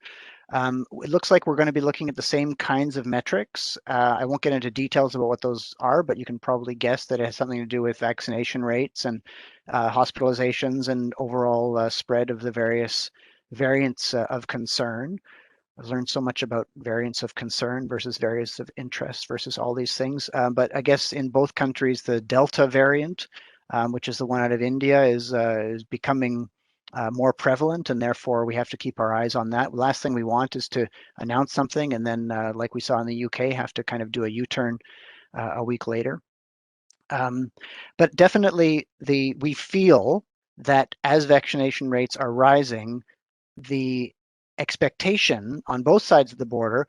It looks like we're going to be looking at the same kinds of metrics. I won't get into details about what those are, but you can probably guess that it has something to do with vaccination rates and hospitalizations and overall spread of the various variants of concern. I've learned so much about variants of concern versus variants of interest versus all these things. But I guess in both countries, the Delta variant, which is the one out of India, is becoming more prevalent, and therefore we have to keep our eyes on that. Last thing we want is to announce something and then, like we saw in the UK, have to kind of do a U-turn a week later. But definitely we feel that as vaccination rates are rising, the expectation on both sides of the border,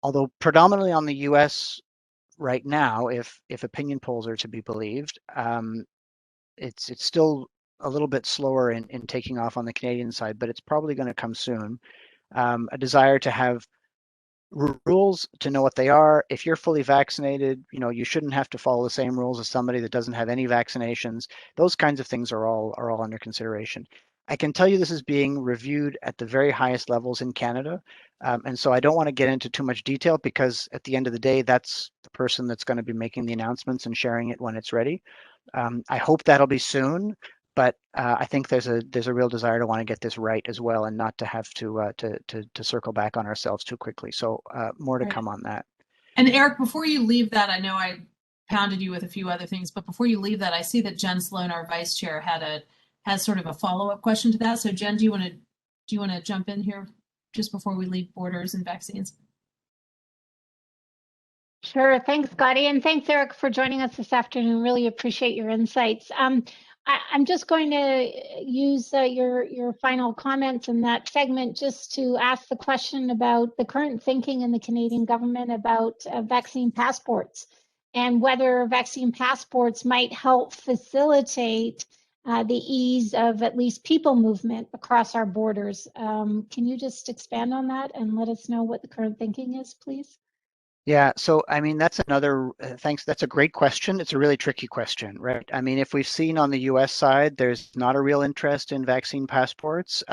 although predominantly on the US right now, if opinion polls are to be believed, it's still a little bit slower in taking off on the Canadian side, but it's probably going to come soon. A desire to have rules, to know what they are. If you're fully vaccinated, you shouldn't have to follow the same rules as somebody that doesn't have any vaccinations. Those kinds of things are all under consideration. I can tell you this is being reviewed at the very highest levels in Canada. And so I don't want to get into too much detail, because at the end of the day, that's the person that's going to be making the announcements and sharing it when it's ready. I hope that'll be soon, but I think there's a real desire to want to get this right as well, and not to have to circle back on ourselves too quickly. So more to come on that. And Eric, before you leave that, I know I pounded you with a few other things, but before you leave that, I see that Jen Sloan, our vice chair, has sort of a follow-up question to that. So Jen, do you want to jump in here just before we leave borders and vaccines? Sure. Thanks, Scotty. And thanks, Eric, for joining us this afternoon. Really appreciate your insights. I'm just going to use your final comments in that segment just to ask the question about the current thinking in the Canadian government about vaccine passports, and whether vaccine passports might help facilitate the ease of at least people movement across our borders. Can you just expand on that and let us know what the current thinking is, please? Yeah, so I mean, that's another, thanks. That's a great question. It's a really tricky question, right? I mean, if we've seen on the US side, there's not a real interest in vaccine passports.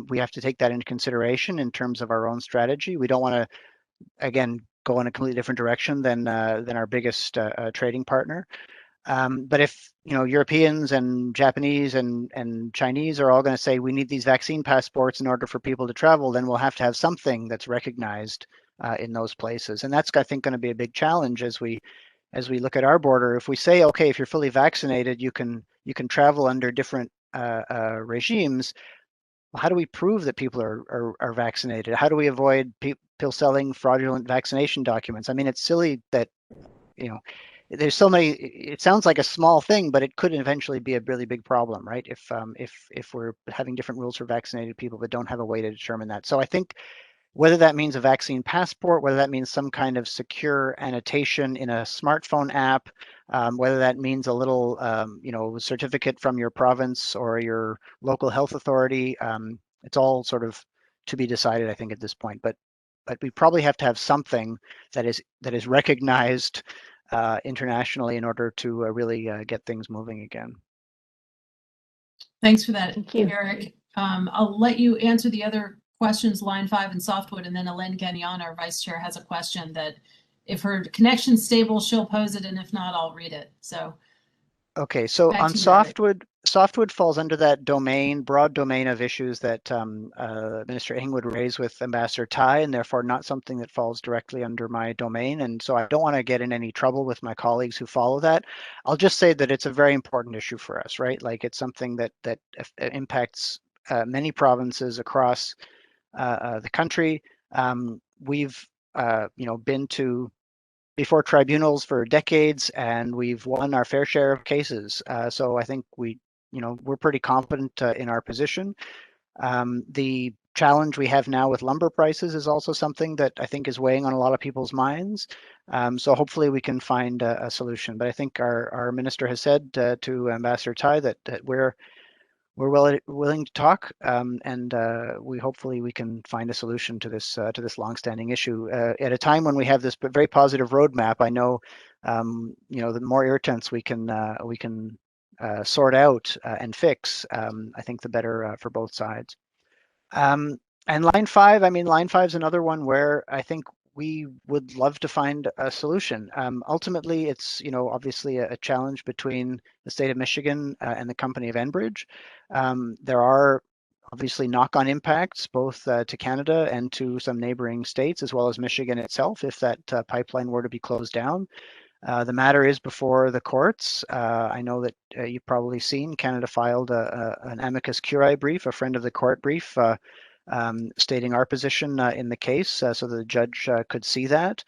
We have to take that into consideration in terms of our own strategy. We don't want to, again, go in a completely different direction than our biggest trading partner. But if Europeans and Japanese and Chinese are all going to say we need these vaccine passports in order for people to travel, then we'll have to have something that's recognized in those places. And that's, I think, going to be a big challenge as we look at our border. If we say, okay, if you're fully vaccinated, you can travel under different regimes. Well, how do we prove that people are vaccinated? How do we avoid people selling fraudulent vaccination documents? I mean, it's silly that there's so many. It sounds like a small thing, but it could eventually be a really big problem, right? If we're having different rules for vaccinated people but don't have a way to determine that. So I think, whether that means a vaccine passport, whether that means some kind of secure annotation in a smartphone app, whether that means a little, certificate from your province or your local health authority, it's all sort of to be decided, I think, at this point. But we probably have to have something that is recognized internationally in order to really get things moving again. Thanks for that, Thank you, Eric. I'll let you answer the other questions, line 5 and softwood, and then Alain Gagnon, our vice chair, has a question that if her connection's stable, she'll pose it, and if not, I'll read it. So Okay, so back on to you, Eric. softwood falls under that broad domain of issues that Minister Ng would raise with Ambassador Tai, and therefore not something that falls directly under my domain. And so I don't want to get in any trouble with my colleagues who follow that. I'll just say that it's a very important issue for us, right? Like it's something that impacts many provinces across the country. We've been before tribunals for decades, and we've won our fair share of cases. So I think we're pretty confident in our position. The challenge we have now with lumber prices is also something that I think is weighing on a lot of people's minds. So hopefully we can find a solution. But I think our minister has said to Ambassador Tai that we're willing to talk, and hopefully we can find a solution to this longstanding issue at a time when we have this very positive roadmap. I know, the more irritants we can sort out and fix, I think the better for both sides. And line 5, line 5 is another one where I think we would love to find a solution. Ultimately, it's obviously a challenge between the state of Michigan and the company of Enbridge. There are obviously knock-on impacts both to Canada and to some neighboring states, as well as Michigan itself, if that pipeline were to be closed down. The matter is before the courts. I know that you've probably seen Canada filed an amicus curiae brief, a friend of the court brief, stating our position in the case, so that the judge could see that.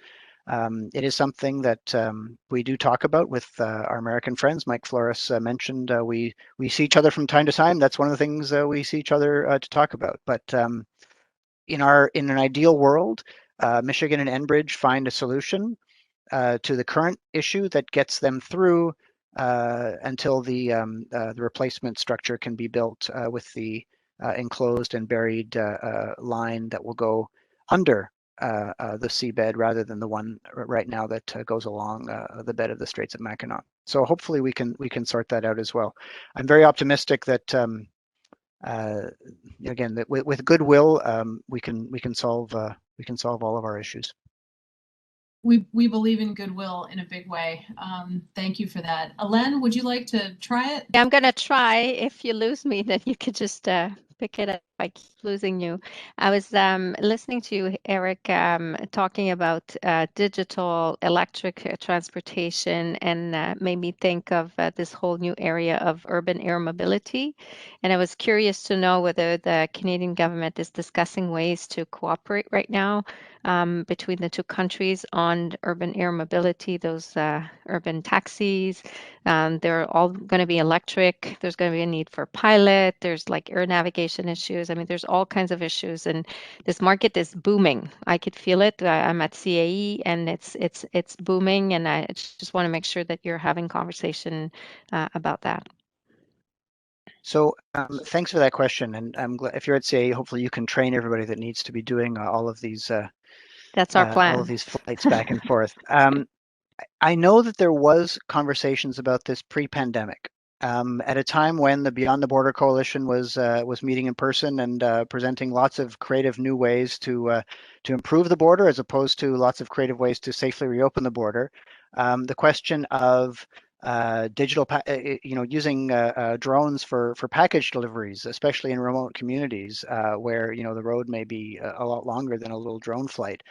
It is something that we do talk about with our American friends. Mike Flores mentioned we see each other from time to time. That's one of the things we see each other to talk about. But in an ideal world, Michigan and Enbridge find a solution to the current issue that gets them through until the replacement structure can be built with the enclosed and buried line that will go under the seabed rather than the one right now that goes along the bed of the Straits of Mackinac. So hopefully we can sort that out as well. I'm very optimistic that again, that with goodwill we can solve all of our issues. We believe in goodwill in a big way. Thank you for that. Alen, would you like to try it? Yeah, I'm gonna try. If you lose me, then you could just pick it up. I keep losing you. I was listening to you, Eric, talking about digital electric transportation, and made me think of this whole new area of urban air mobility. And I was curious to know whether the Canadian government is discussing ways to cooperate right now between the two countries on urban air mobility, those urban taxis. They're all going to be electric. There's going to be a need for pilot. There's like air navigation issues. There's all kinds of issues, and this market is booming. I could feel it. I'm at CAE, and it's booming, and I just want to make sure that you're having conversation about that. So thanks for that question, and I'm glad if you're at CAE, hopefully you can train everybody that needs to be doing all of these. That's our plan. All of these flights back and forth. I know that there was conversations about this pre-pandemic, at a time when the Beyond the Border Coalition was meeting in person and presenting lots of creative new ways to improve the border, as opposed to lots of creative ways to safely reopen the border. The question of digital, using drones for package deliveries, especially in remote communities where the road may be a lot longer than a little drone flight,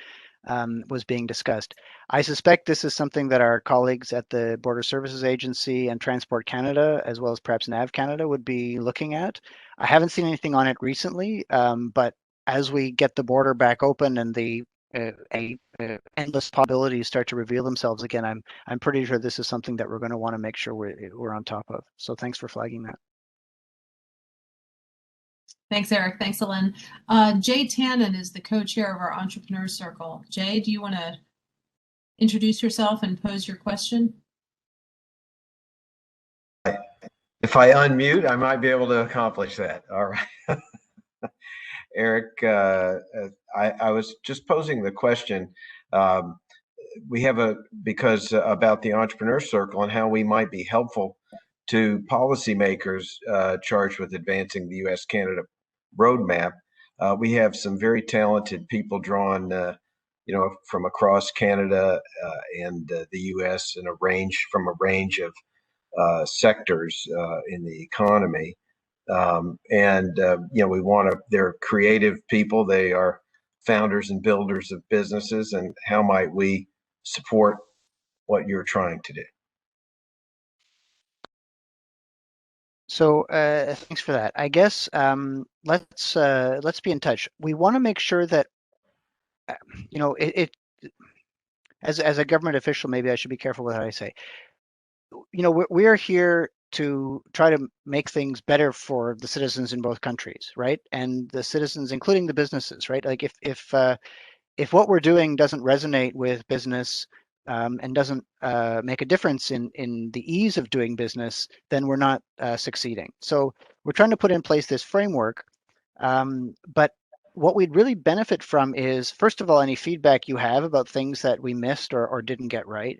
was being discussed. I suspect this is something that our colleagues at the Border Services Agency and Transport Canada, as well as perhaps NAV Canada, would be looking at. I haven't seen anything on it recently, but as we get the border back open and the endless possibilities start to reveal themselves again, I'm pretty sure this is something that we're going to want to make sure we're on top of. So thanks for flagging that. Thanks, Eric. Thanks, Alen. Jay Tannen is the co-chair of our Entrepreneur Circle. Jay, do you want to introduce yourself and pose your question? If I unmute, I might be able to accomplish that. All right. Eric, I was just posing the question. We have about the Entrepreneur Circle and how we might be helpful to policymakers charged with advancing the U.S.-Canada roadmap. We have some very talented people drawn from across Canada and the U.S. and from a range of sectors in the economy. They're creative people. They are founders and builders of businesses. And how might we support what you're trying to do? So thanks for that. I guess let's be in touch. We want to make sure that as a government official, maybe I should be careful with what I say. We are here to try to make things better for the citizens in both countries, right? And the citizens, including the businesses, right? Like if what we're doing doesn't resonate with business and doesn't make a difference in the ease of doing business, then we're not succeeding. So we're trying to put in place this framework, but what we'd really benefit from is, first of all, any feedback you have about things that we missed or didn't get right.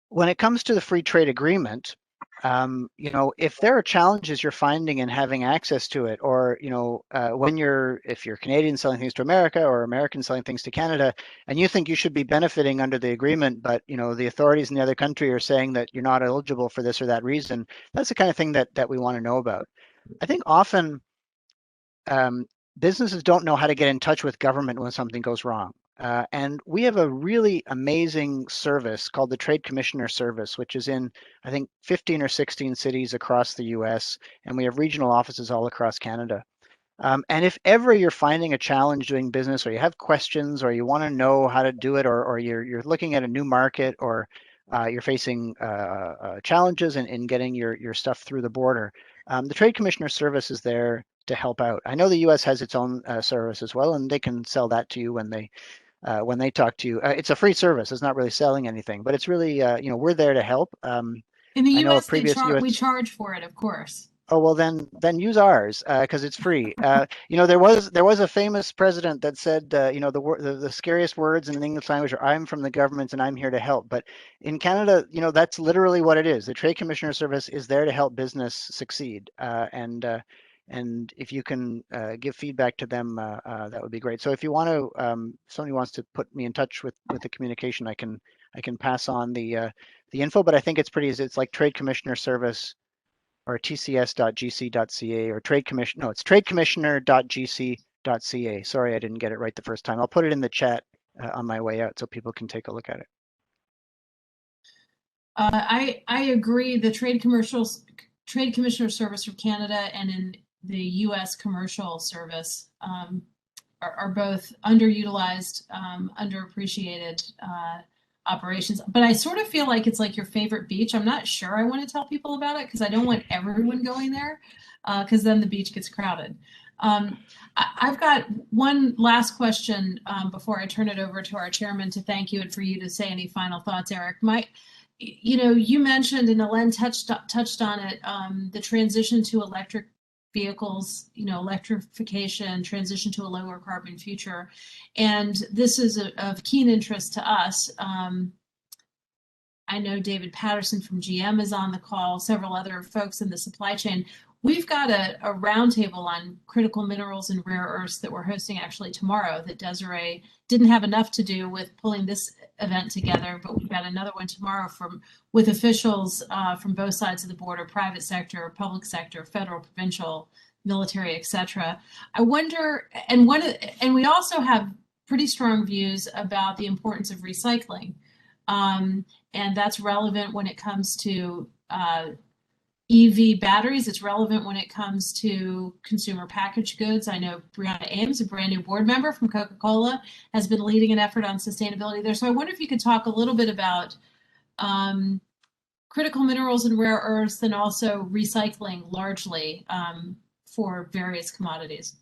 When it comes to the free trade agreement, if there are challenges you're finding in having access to it, or if you're Canadian selling things to America or American selling things to Canada, and you think you should be benefiting under the agreement, but the authorities in the other country are saying that you're not eligible for this or that reason, that's the kind of thing that we want to know about. I think often businesses don't know how to get in touch with government when something goes wrong. And we have a really amazing service called the Trade Commissioner Service, which is in, I think, 15 or 16 cities across the US, and we have regional offices all across Canada. And if ever you're finding a challenge doing business, or you have questions, or you want to know how to do it, or you're looking at a new market, or you're facing challenges in getting your stuff through the border, the Trade Commissioner Service is there to help out. I know the US has its own service as well, and they can sell that to you when they talk to you. It's a free service. It's not really selling anything, but it's really, we're there to help. In the US, we charge for it, of course. Oh, well, then use ours because it's free. There was a famous president that said, the scariest words in the English language are "I'm from the government and I'm here to help." But in Canada, that's literally what it is. The Trade Commissioner Service is there to help business succeed, and if you can give feedback to them, that would be great. So if you want to, if somebody wants to put me in touch with the communication, I can pass on the info. But I think it's like Trade Commissioner Service, or tcs.gc.ca, or it's tradecommissioner.gc.ca. Sorry, I didn't get it right the first time. I'll put it in the chat on my way out so people can take a look at it. I agree. The Trade Commissioner Service for Canada and in the U.S. Commercial Service are both underutilized, underappreciated operations. But I sort of feel like it's like your favorite beach. I'm not sure I want to tell people about it because I don't want everyone going there because then the beach gets crowded. I've got one last question before I turn it over to our chairman to thank you and for you to say any final thoughts, Eric. You mentioned, and Ellen touched on it, the transition to electric vehicles, electrification, transition to a lower carbon future. And this is of keen interest to us. I know David Patterson from GM is on the call, several other folks in the supply chain. We've got a roundtable on critical minerals and rare earths that we're hosting actually tomorrow that Desiree didn't have enough to do with pulling this event together, but we've got another one tomorrow with officials from both sides of the border, private sector, public sector, federal, provincial, military, etc. I wonder, and we also have pretty strong views about the importance of recycling, and that's relevant when it comes to EV batteries. It's relevant when it comes to consumer packaged goods. I know Brianna Ames, a brand new board member from Coca-Cola, has been leading an effort on sustainability there. So I wonder if you could talk a little bit about critical minerals and rare earths, and also recycling largely for various commodities.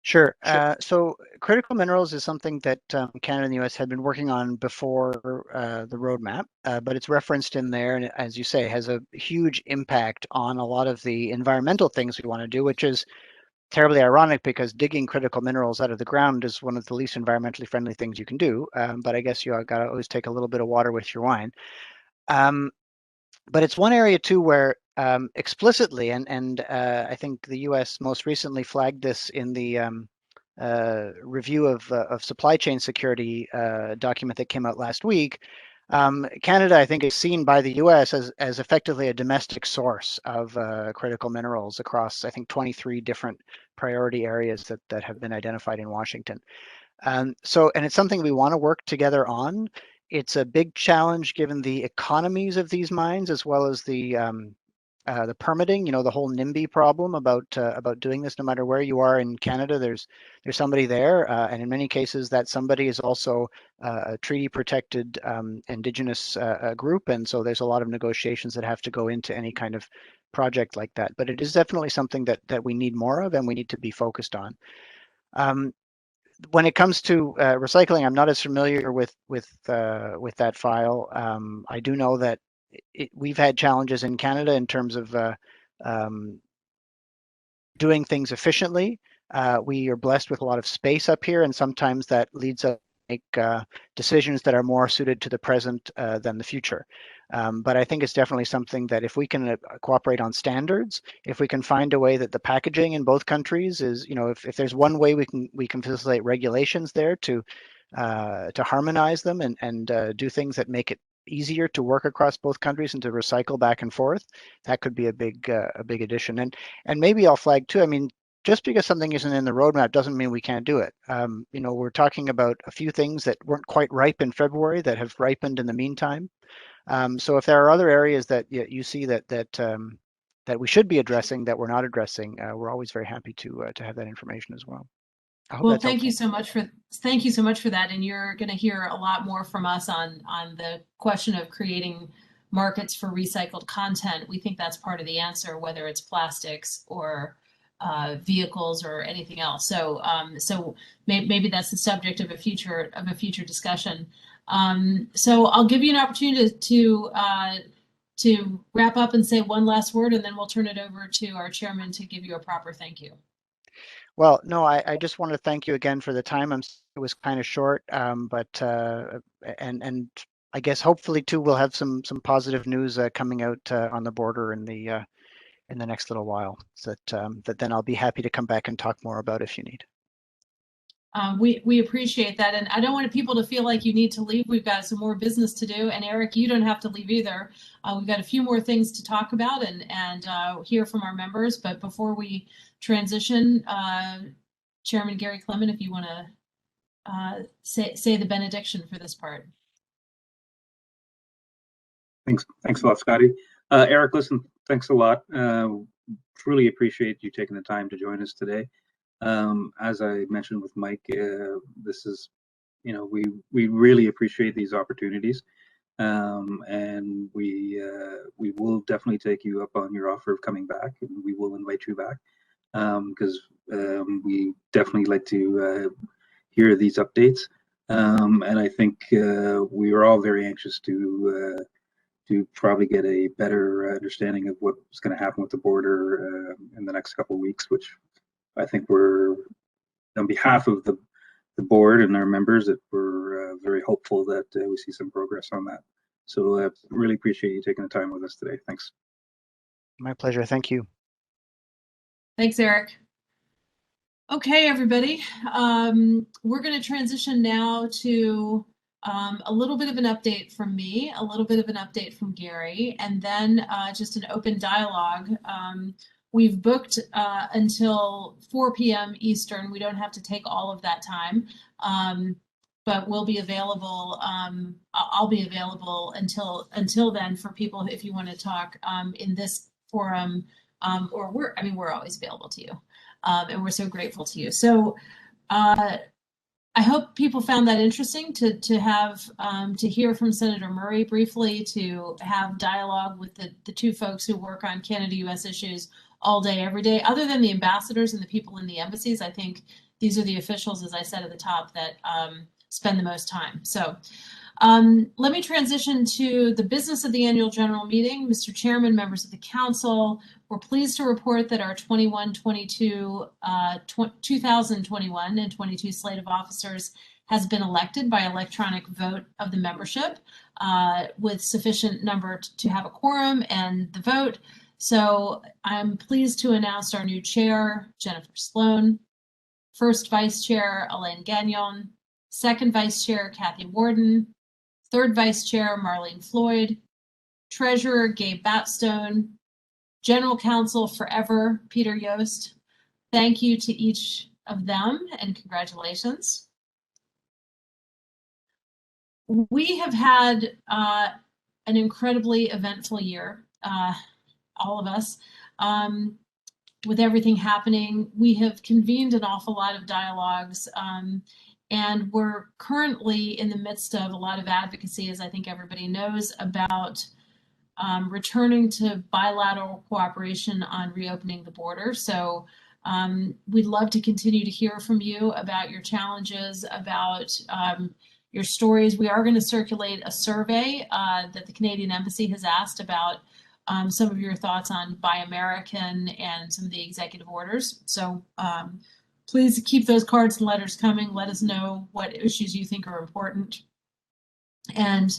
Sure. So critical minerals is something that Canada and the US had been working on before the roadmap, but it's referenced in there, and as you say, has a huge impact on a lot of the environmental things we want to do, which is terribly ironic because digging critical minerals out of the ground is one of the least environmentally friendly things you can do. But I guess you got to always take a little bit of water with your wine. But it's one area too where explicitly, and I think the U.S. most recently flagged this in the review of supply chain security document that came out last week, Canada, I think, is seen by the U.S. as effectively a domestic source of critical minerals across, I think, 23 different priority areas that have been identified in Washington. And it's something we want to work together on. It's a big challenge given the economies of these mines, as well as the permitting. You know, the whole NIMBY problem about doing this. No matter where you are in Canada, there's somebody there, and in many cases, that somebody is also a treaty-protected Indigenous group, and so there's a lot of negotiations that have to go into any kind of project like that. But it is definitely something that we need more of, and we need to be focused on. When it comes to recycling, I'm not as familiar with that file. I do know that we've had challenges in Canada in terms of doing things efficiently. We are blessed with a lot of space up here, and sometimes that leads us to make decisions that are more suited to the present than the future. But I think it's definitely something that if we can cooperate on standards, if we can find a way that the packaging in both countries is, you know, if there's one way we can facilitate regulations there to harmonize them and do things that make it easier to work across both countries and to recycle back and forth, that could be a big addition. And maybe I'll flag too, I mean, just because something isn't in the roadmap doesn't mean we can't do it. You know, we're talking about a few things that weren't quite ripe in February that have ripened in the meantime. So if there are other areas that you see that we should be addressing that we're not addressing, we're always very happy to have that information as well. Well, thank you so much for that. And you're going to hear a lot more from us on the question of creating markets for recycled content. We think that's part of the answer, whether it's plastics or vehicles or anything else. So maybe that's the subject of a future discussion. So I'll give you an opportunity to wrap up and say one last word, and then we'll turn it over to our chairman to give you a proper thank you. Well, no, I just want to thank you again for the time. It was kind of short, but and I guess hopefully too we'll have some positive news coming out on the border in the next little while. So that then I'll be happy to come back and talk more about if you need. We appreciate that, and I don't want people to feel like you need to leave. We've got some more business to do, and Eric, you don't have to leave either. We've got a few more things to talk about and hear from our members. But before we transition, Chairman Gary Clement, if you want to say the benediction for this part. Thanks a lot, Scotty. Eric, listen, thanks a lot. Truly appreciate you taking the time to join us today. As I mentioned with Mike, this is, you know, we really appreciate these opportunities, and we will definitely take you up on your offer of coming back, and we will invite you back because we definitely like to hear these updates, and I think we are all very anxious to probably get a better understanding of what's going to happen with the border in the next couple of weeks, which I think we're, on behalf of the board and our members, that we're very hopeful that we see some progress on that. So really appreciate you taking the time with us today. Thanks. My pleasure. Thank you. Thanks, Eric. Okay, everybody. We're going to transition now to a little bit of an update from me, a little bit of an update from Gary, and then just an open dialogue. We've booked until 4 p.m. Eastern. We don't have to take all of that time, but we'll be available. I'll be available until then for people if you want to talk in this forum, or we're always available to you, and we're so grateful to you. So I hope people found that interesting to have to hear from Senator Murray briefly, to have dialogue with the two folks who work on Canada-U.S. issues all day, every day. Other than the ambassadors and the people in the embassies, I think these are the officials, as I said at the top, that spend the most time. So let me transition to the business of the annual general meeting. Mr. Chairman, members of the council, we're pleased to report that our 2021 and 22 slate of officers has been elected by electronic vote of the membership with sufficient number to have a quorum and the vote. So I'm pleased to announce our new chair, Jennifer Sloan. First Vice Chair, Alain Gagnon. Second Vice Chair, Kathy Warden. Third Vice Chair, Marlene Floyd. Treasurer, Gabe Batstone. General Counsel forever, Peter Yost. Thank you to each of them and congratulations. We have had an incredibly eventful year, all of us. With everything happening, we have convened an awful lot of dialogues, and we're currently in the midst of a lot of advocacy, as I think everybody knows, about returning to bilateral cooperation on reopening the border. So we'd love to continue to hear from you about your challenges, about your stories. We are going to circulate a survey that the Canadian Embassy has asked about some of your thoughts on Buy American and some of the executive orders. So please keep those cards and letters coming. Let us know what issues you think are important. And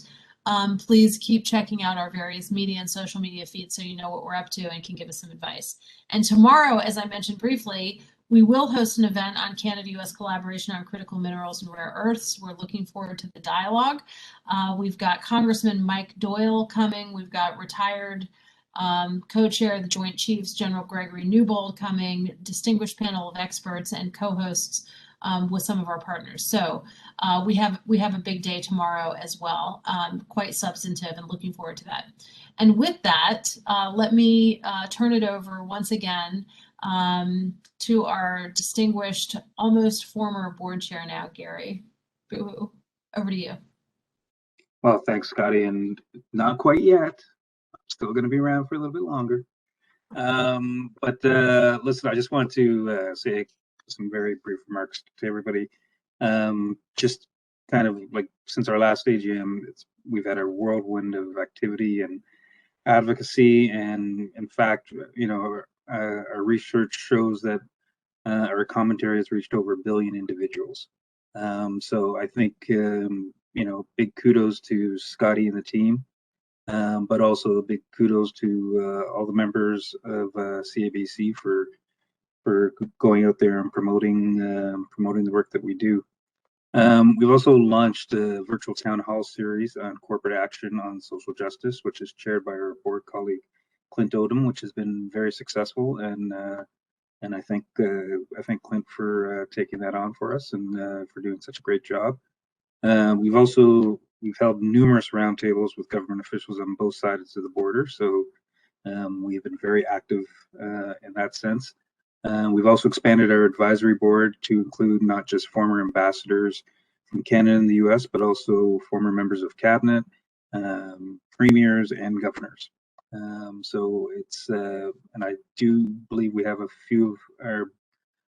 please keep checking out our various media and social media feeds so you know what we're up to and can give us some advice. And tomorrow, as I mentioned briefly, we will host an event on Canada-US collaboration on critical minerals and rare earths. We're looking forward to the dialogue. We've got Congressman Mike Doyle coming. We've got retired co-chair of the Joint Chiefs, General Gregory Newbold coming, distinguished panel of experts and co-hosts with some of our partners. So we have a big day tomorrow as well, quite substantive, and looking forward to that. And with that, let me turn it over once again to our distinguished, almost former board chair now, Gary. Over to you. Well, thanks, Scotty, and not quite yet. I'm still going to be around for a little bit longer. But listen, I just want to say some very brief remarks to everybody. Just kind of like since our last AGM, we've had a whirlwind of activity and advocacy, and in fact, you know, our research shows that our commentary has reached over 1 billion individuals. So I think, you know, big kudos to Scotty and the team, but also big kudos to all the members of CABC for going out there and promoting the work that we do. We've also launched a virtual town hall series on corporate action on social justice, which is chaired by our board colleague Clint Odom, which has been very successful, and I thank Clint for taking that on for us and for doing such a great job. We've held numerous roundtables with government officials on both sides of the border, so we've been very active in that sense. We've also expanded our advisory board to include not just former ambassadors from Canada and the US, but also former members of cabinet, premiers, and governors. So it's, and I do believe we have a few of our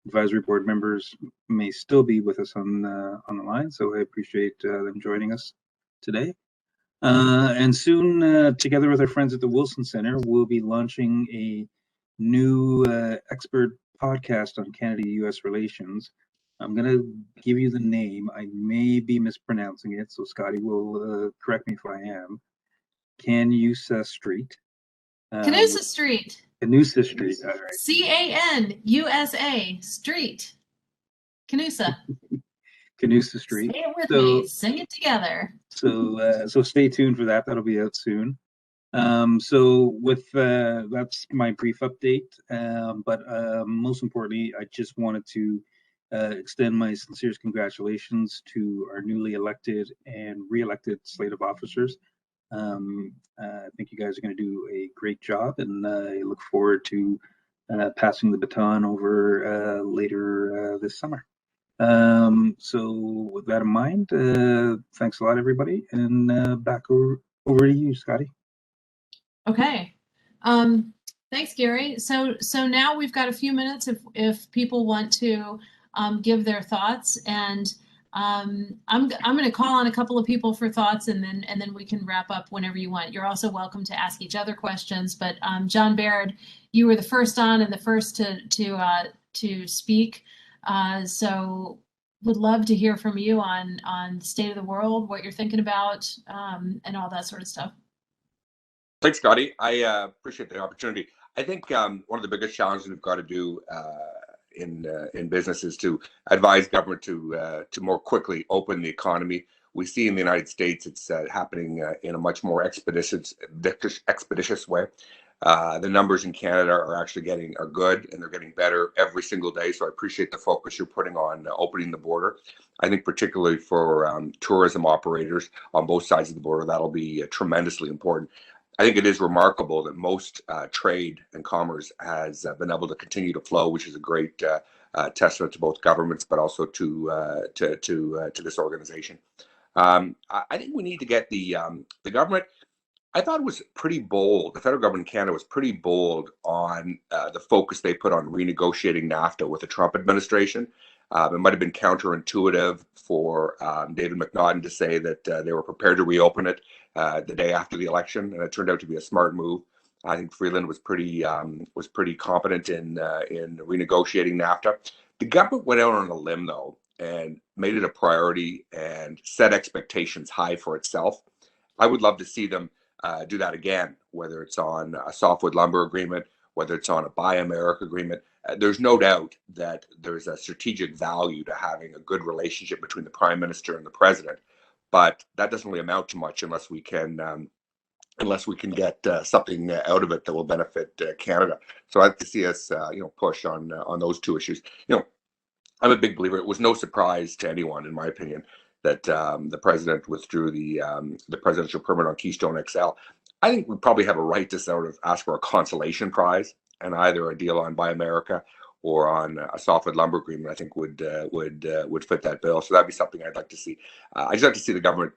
advisory board members may still be with us on the line, so I appreciate them joining us today. And soon, together with our friends at the Wilson Center, we'll be launching a new expert podcast on Canada-US relations. I'm going to give you the name. I may be mispronouncing it, so Scotty will correct me if I am. Canusa Street. Canusa Street. Canusa Street, all right. C-A-N-U-S-A Street. Canusa. Canusa Street. Say it with me. Sing it together. So stay tuned for that. That'll be out soon. So with that's my brief update, but most importantly, I just wanted to extend my sincerest congratulations to our newly elected and re-elected slate of officers. I think you guys are going to do a great job, and I look forward to passing the baton over later this summer. So with that in mind, thanks a lot, everybody, and back over to you, Scotty. Okay. Thanks, Gary. So now we've got a few minutes if people want to give their thoughts, and I'm going to call on a couple of people for thoughts, and then we can wrap up whenever you want. You're also welcome to ask each other questions, but John Baird, you were the first on and the first to speak. So would love to hear from you on the state of the world, what you're thinking about, and all that sort of stuff. Thanks, Scotty. I appreciate the opportunity. I think one of the biggest challenges we've got to do in businesses to advise government to more quickly open the economy. We see in the United States it's happening in a much more expeditious way. The numbers in Canada are actually are good, and they're getting better every single day. So I appreciate the focus you're putting on opening the border. I think particularly for tourism operators on both sides of the border, that'll be tremendously important. I think it is remarkable that most trade and commerce has been able to continue to flow, which is a great testament to both governments, but also to this organization. I think we need to get the government. I thought it was pretty bold. The federal government in Canada was pretty bold on the focus they put on renegotiating NAFTA with the Trump administration. It might have been counterintuitive for David McNaughton to say that they were prepared to reopen it the day after the election, and it turned out to be a smart move. I think Freeland was pretty competent in renegotiating NAFTA. The government went out on a limb though and made it a priority and set expectations high for itself. I would love to see them do that again, whether it's on a softwood lumber agreement, whether it's on a Buy America agreement. There's no doubt that there's a strategic value to having a good relationship between the Prime Minister and the President, but that doesn't really amount to much unless we can get something out of it that will benefit Canada. So I'd like to see us, push on those two issues. I'm a big believer. It was no surprise to anyone, in my opinion, that the president withdrew the presidential permit on Keystone XL. I think we probably have a right to sort of ask for a consolation prize, and either a deal on Buy America or on a softwood lumber agreement, I think would fit that bill. So that'd be something I'd like to see. I'd just like to see the government,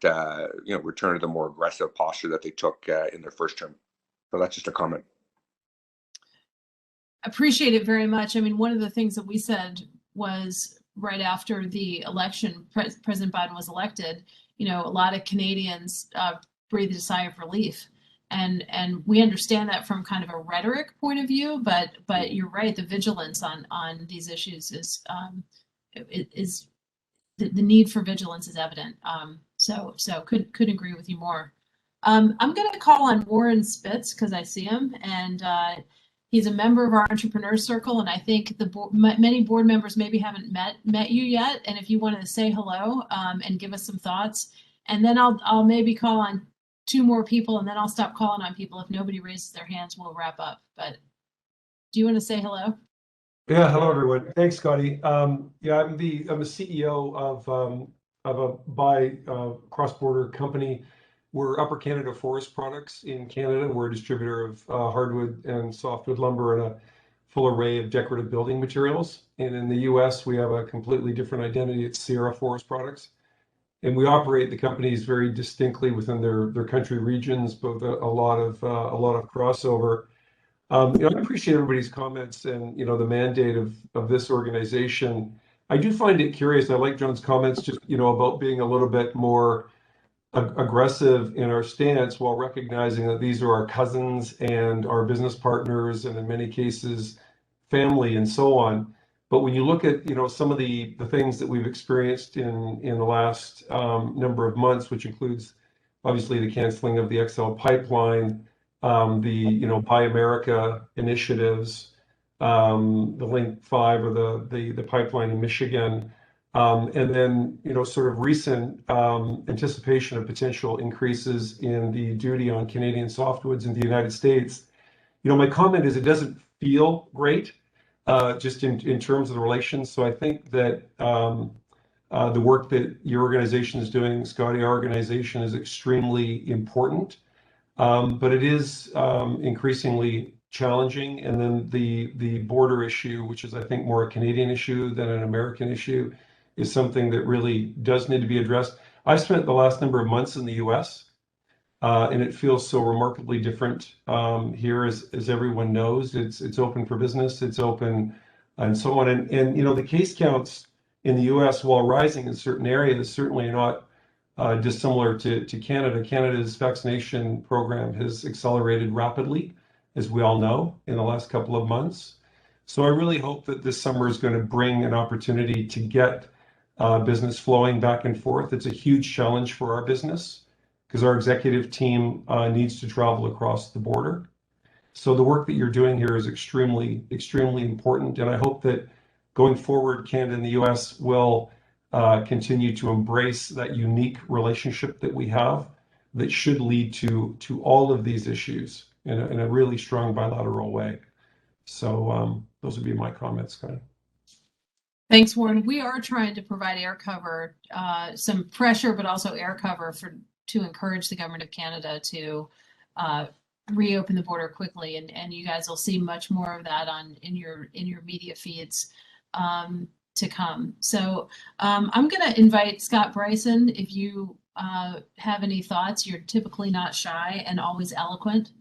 return to the more aggressive posture that they took in their first term. So that's just a comment. Appreciate it very much. I mean, one of the things that we said was right after the election, President Biden was elected, a lot of Canadians breathed a sigh of relief. And we understand that from kind of a rhetoric point of view, but you're right, the vigilance on these issues is the need for vigilance is evident. So couldn't agree with you more. I'm going to call on Warren Spitz because I see him, and he's a member of our entrepreneur circle, and I think many board members maybe haven't met you yet. And if you want to say hello and give us some thoughts, and then I'll maybe call on two more people, and then I'll stop calling on people. If nobody raises their hands, we'll wrap up. But do you want to say hello? Yeah, hello everyone. Thanks, Scotty. I'm the CEO of a cross-border company. We're Upper Canada Forest Products in Canada. We're a distributor of hardwood and softwood lumber and a full array of decorative building materials. And in the U.S., we have a completely different identity. It's Sierra Forest Products. And we operate the companies very distinctly within their country regions, but with a lot of crossover. I appreciate everybody's comments and the mandate of this organization. I do find it curious. I like John's comments just about being a little bit more aggressive in our stance while recognizing that these are our cousins and our business partners, and in many cases, family and so on. But when you look at some of the things that we've experienced in the last number of months, which includes obviously the canceling of the XL pipeline, the Buy America initiatives, the Link 5 or the pipeline in Michigan, and then sort of recent anticipation of potential increases in the duty on Canadian softwoods in the United States. My comment is it doesn't feel great. Just in terms of the relations. So I think that the work that your organization is doing, Scotty, our organization, is extremely important, but it is increasingly challenging. And then the border issue, which is I think more a Canadian issue than an American issue, is something that really does need to be addressed. I spent the last number of months in the U.S. And it feels so remarkably different here, as everyone knows. It's open for business, it's open, and so on. And the case counts in the U.S., while rising in certain areas, certainly not dissimilar to Canada. Canada's vaccination program has accelerated rapidly, as we all know, in the last couple of months. So I really hope that this summer is going to bring an opportunity to get business flowing back and forth. It's a huge challenge for our business, because our executive team needs to travel across the border. So the work that you're doing here is extremely, extremely important. And I hope that going forward, Canada and the US will continue to embrace that unique relationship that we have that should lead to all of these issues in a really strong bilateral way. So those would be my comments, Scott. Thanks, Warren. We are trying to provide air cover, some pressure, but also air cover to encourage the government of Canada to reopen the border quickly, and you guys will see much more of that in your media feeds to come. So I'm going to invite Scott Bryson. If you have any thoughts, you're typically not shy and always eloquent.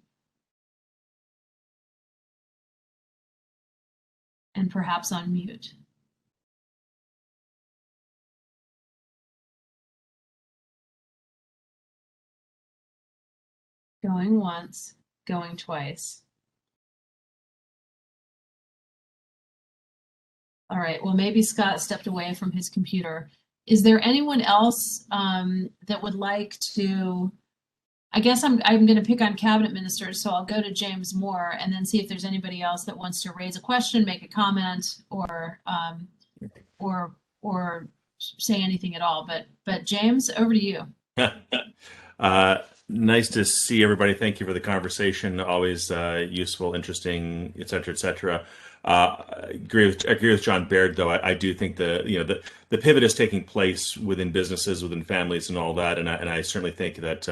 And perhaps on mute. Going once, going twice. All right, well, maybe Scott stepped away from his computer. Is there anyone else that would like to, I guess I'm going to pick on cabinet ministers, so I'll go to James Moore and then see if there's anybody else that wants to raise a question, make a comment, or say anything at all. But James, over to you. Nice to see everybody. Thank you for the conversation. Always useful, interesting, et cetera, et cetera. Agree with John Baird, though. I do think the pivot is taking place within businesses, within families, and all that. And I certainly think that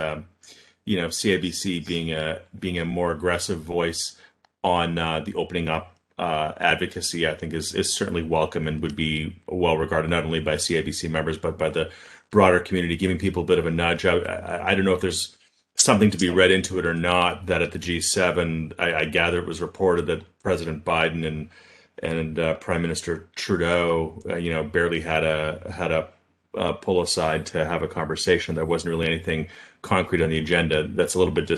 CABC being a more aggressive voice on the opening up advocacy, I think is certainly welcome and would be well regarded not only by CABC members but by the broader community, giving people a bit of a nudge. I don't know if there's something to be read into it or not, that at the G7, I gather it was reported that President Biden and Prime Minister Trudeau, barely had a pull aside to have a conversation. There wasn't really anything concrete on the agenda. That's a little bit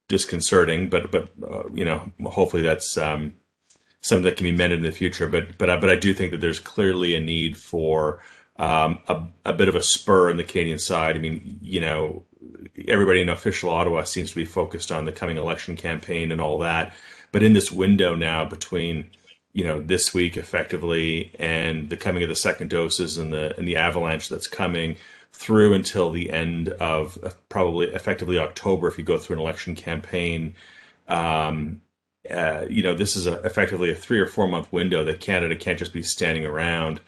disconcerting, but hopefully that's something that can be mended in the future. But I do think that there's clearly a need for a bit of a spur on the Canadian side. I mean, everybody in official Ottawa seems to be focused on the coming election campaign and all that. But in this window now between, this week effectively and the coming of the second doses and the avalanche that's coming through until the end of probably effectively October, if you go through an election campaign, this is effectively a 3 or 4 month window that Canada can't just be standing around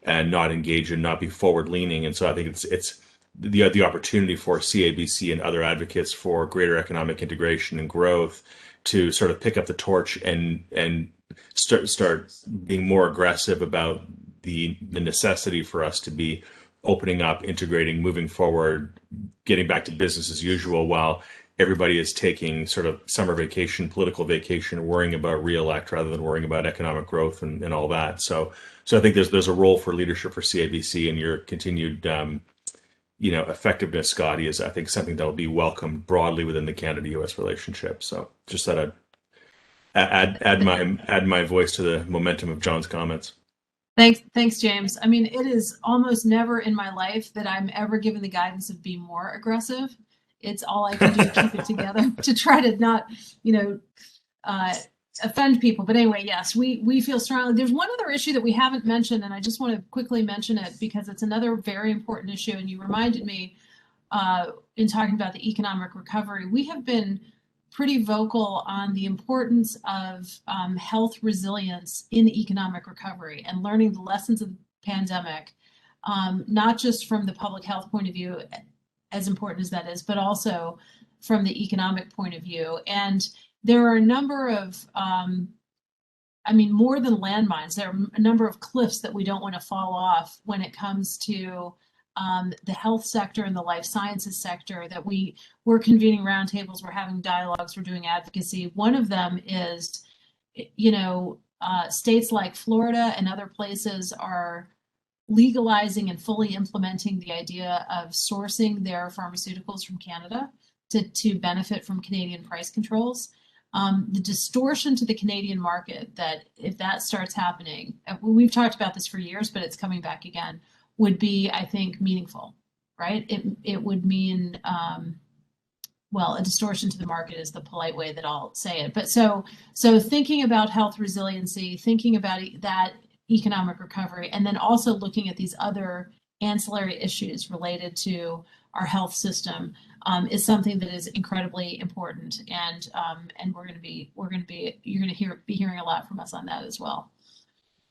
and not engage and not be forward leaning. And so I think it's the opportunity for CABC and other advocates for greater economic integration and growth to sort of pick up the torch and start being more aggressive about the necessity for us to be opening up, integrating, moving forward, getting back to business as usual while everybody is taking sort of summer vacation, political vacation, worrying about re-elect rather than worrying about economic growth and all that. So I think there's a role for leadership for CABC, and your continued effectiveness, Scotty, is I think something that will be welcomed broadly within the Canada-U.S. relationship. So just thought I'd add my voice to the momentum of John's comments. Thanks, James. I mean, it is almost never in my life that I'm ever given the guidance of being more aggressive. It's all I can do to keep it together to try to not, offend people. But anyway, yes, we feel strongly. There's one other issue that we haven't mentioned, and I just want to quickly mention it because it's another very important issue. And you reminded me in talking about the economic recovery. We have been pretty vocal on the importance of health resilience in the economic recovery and learning the lessons of the pandemic, not just from the public health point of view, as important as that is, but also from the economic point of view. And there are a number of, more than landmines, there are a number of cliffs that we don't want to fall off when it comes to the health sector and the life sciences sector, that we're convening roundtables, we're having dialogues, we're doing advocacy. One of them is, states like Florida and other places are legalizing and fully implementing the idea of sourcing their pharmaceuticals from Canada to benefit from Canadian price controls. The distortion to the Canadian market, that if that starts happening, we've talked about this for years, but it's coming back again, would be, I think, meaningful, right? It would mean, a distortion to the market is the polite way that I'll say it. But so thinking about health resiliency, thinking about that economic recovery, and then also looking at these other ancillary issues related to our health system is something that is incredibly important, and you're going to be hearing a lot from us on that as well.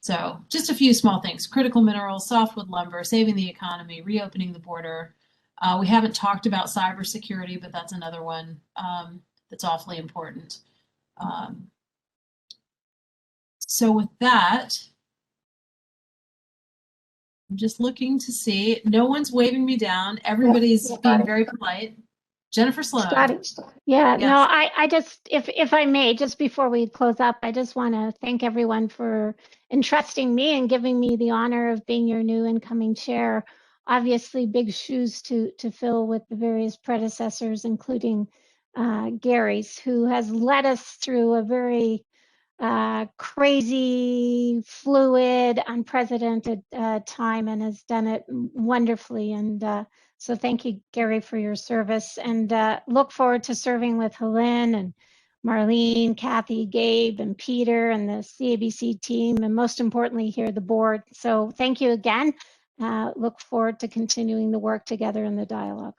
So just a few small things: critical minerals, softwood lumber, saving the economy, reopening the border. We haven't talked about cybersecurity, but that's another one that's awfully important. So with that, I'm just looking to see. No one's waving me down. Everybody's being very polite. Jennifer Sloan. Scotty. Yeah, Yes. no, I just, if I may, just before we close up, I just want to thank everyone for entrusting me and giving me the honor of being your new incoming chair. Obviously, big shoes to fill with the various predecessors, including Gary's, who has led us through a very crazy, fluid, unprecedented time, and has done it wonderfully. And so thank you, Gary, for your service, and look forward to serving with Helene and Marlene, Kathy, Gabe, and Peter, and the CABC team, and most importantly here, the board. So thank you again. Look forward to continuing the work together in the dialogue.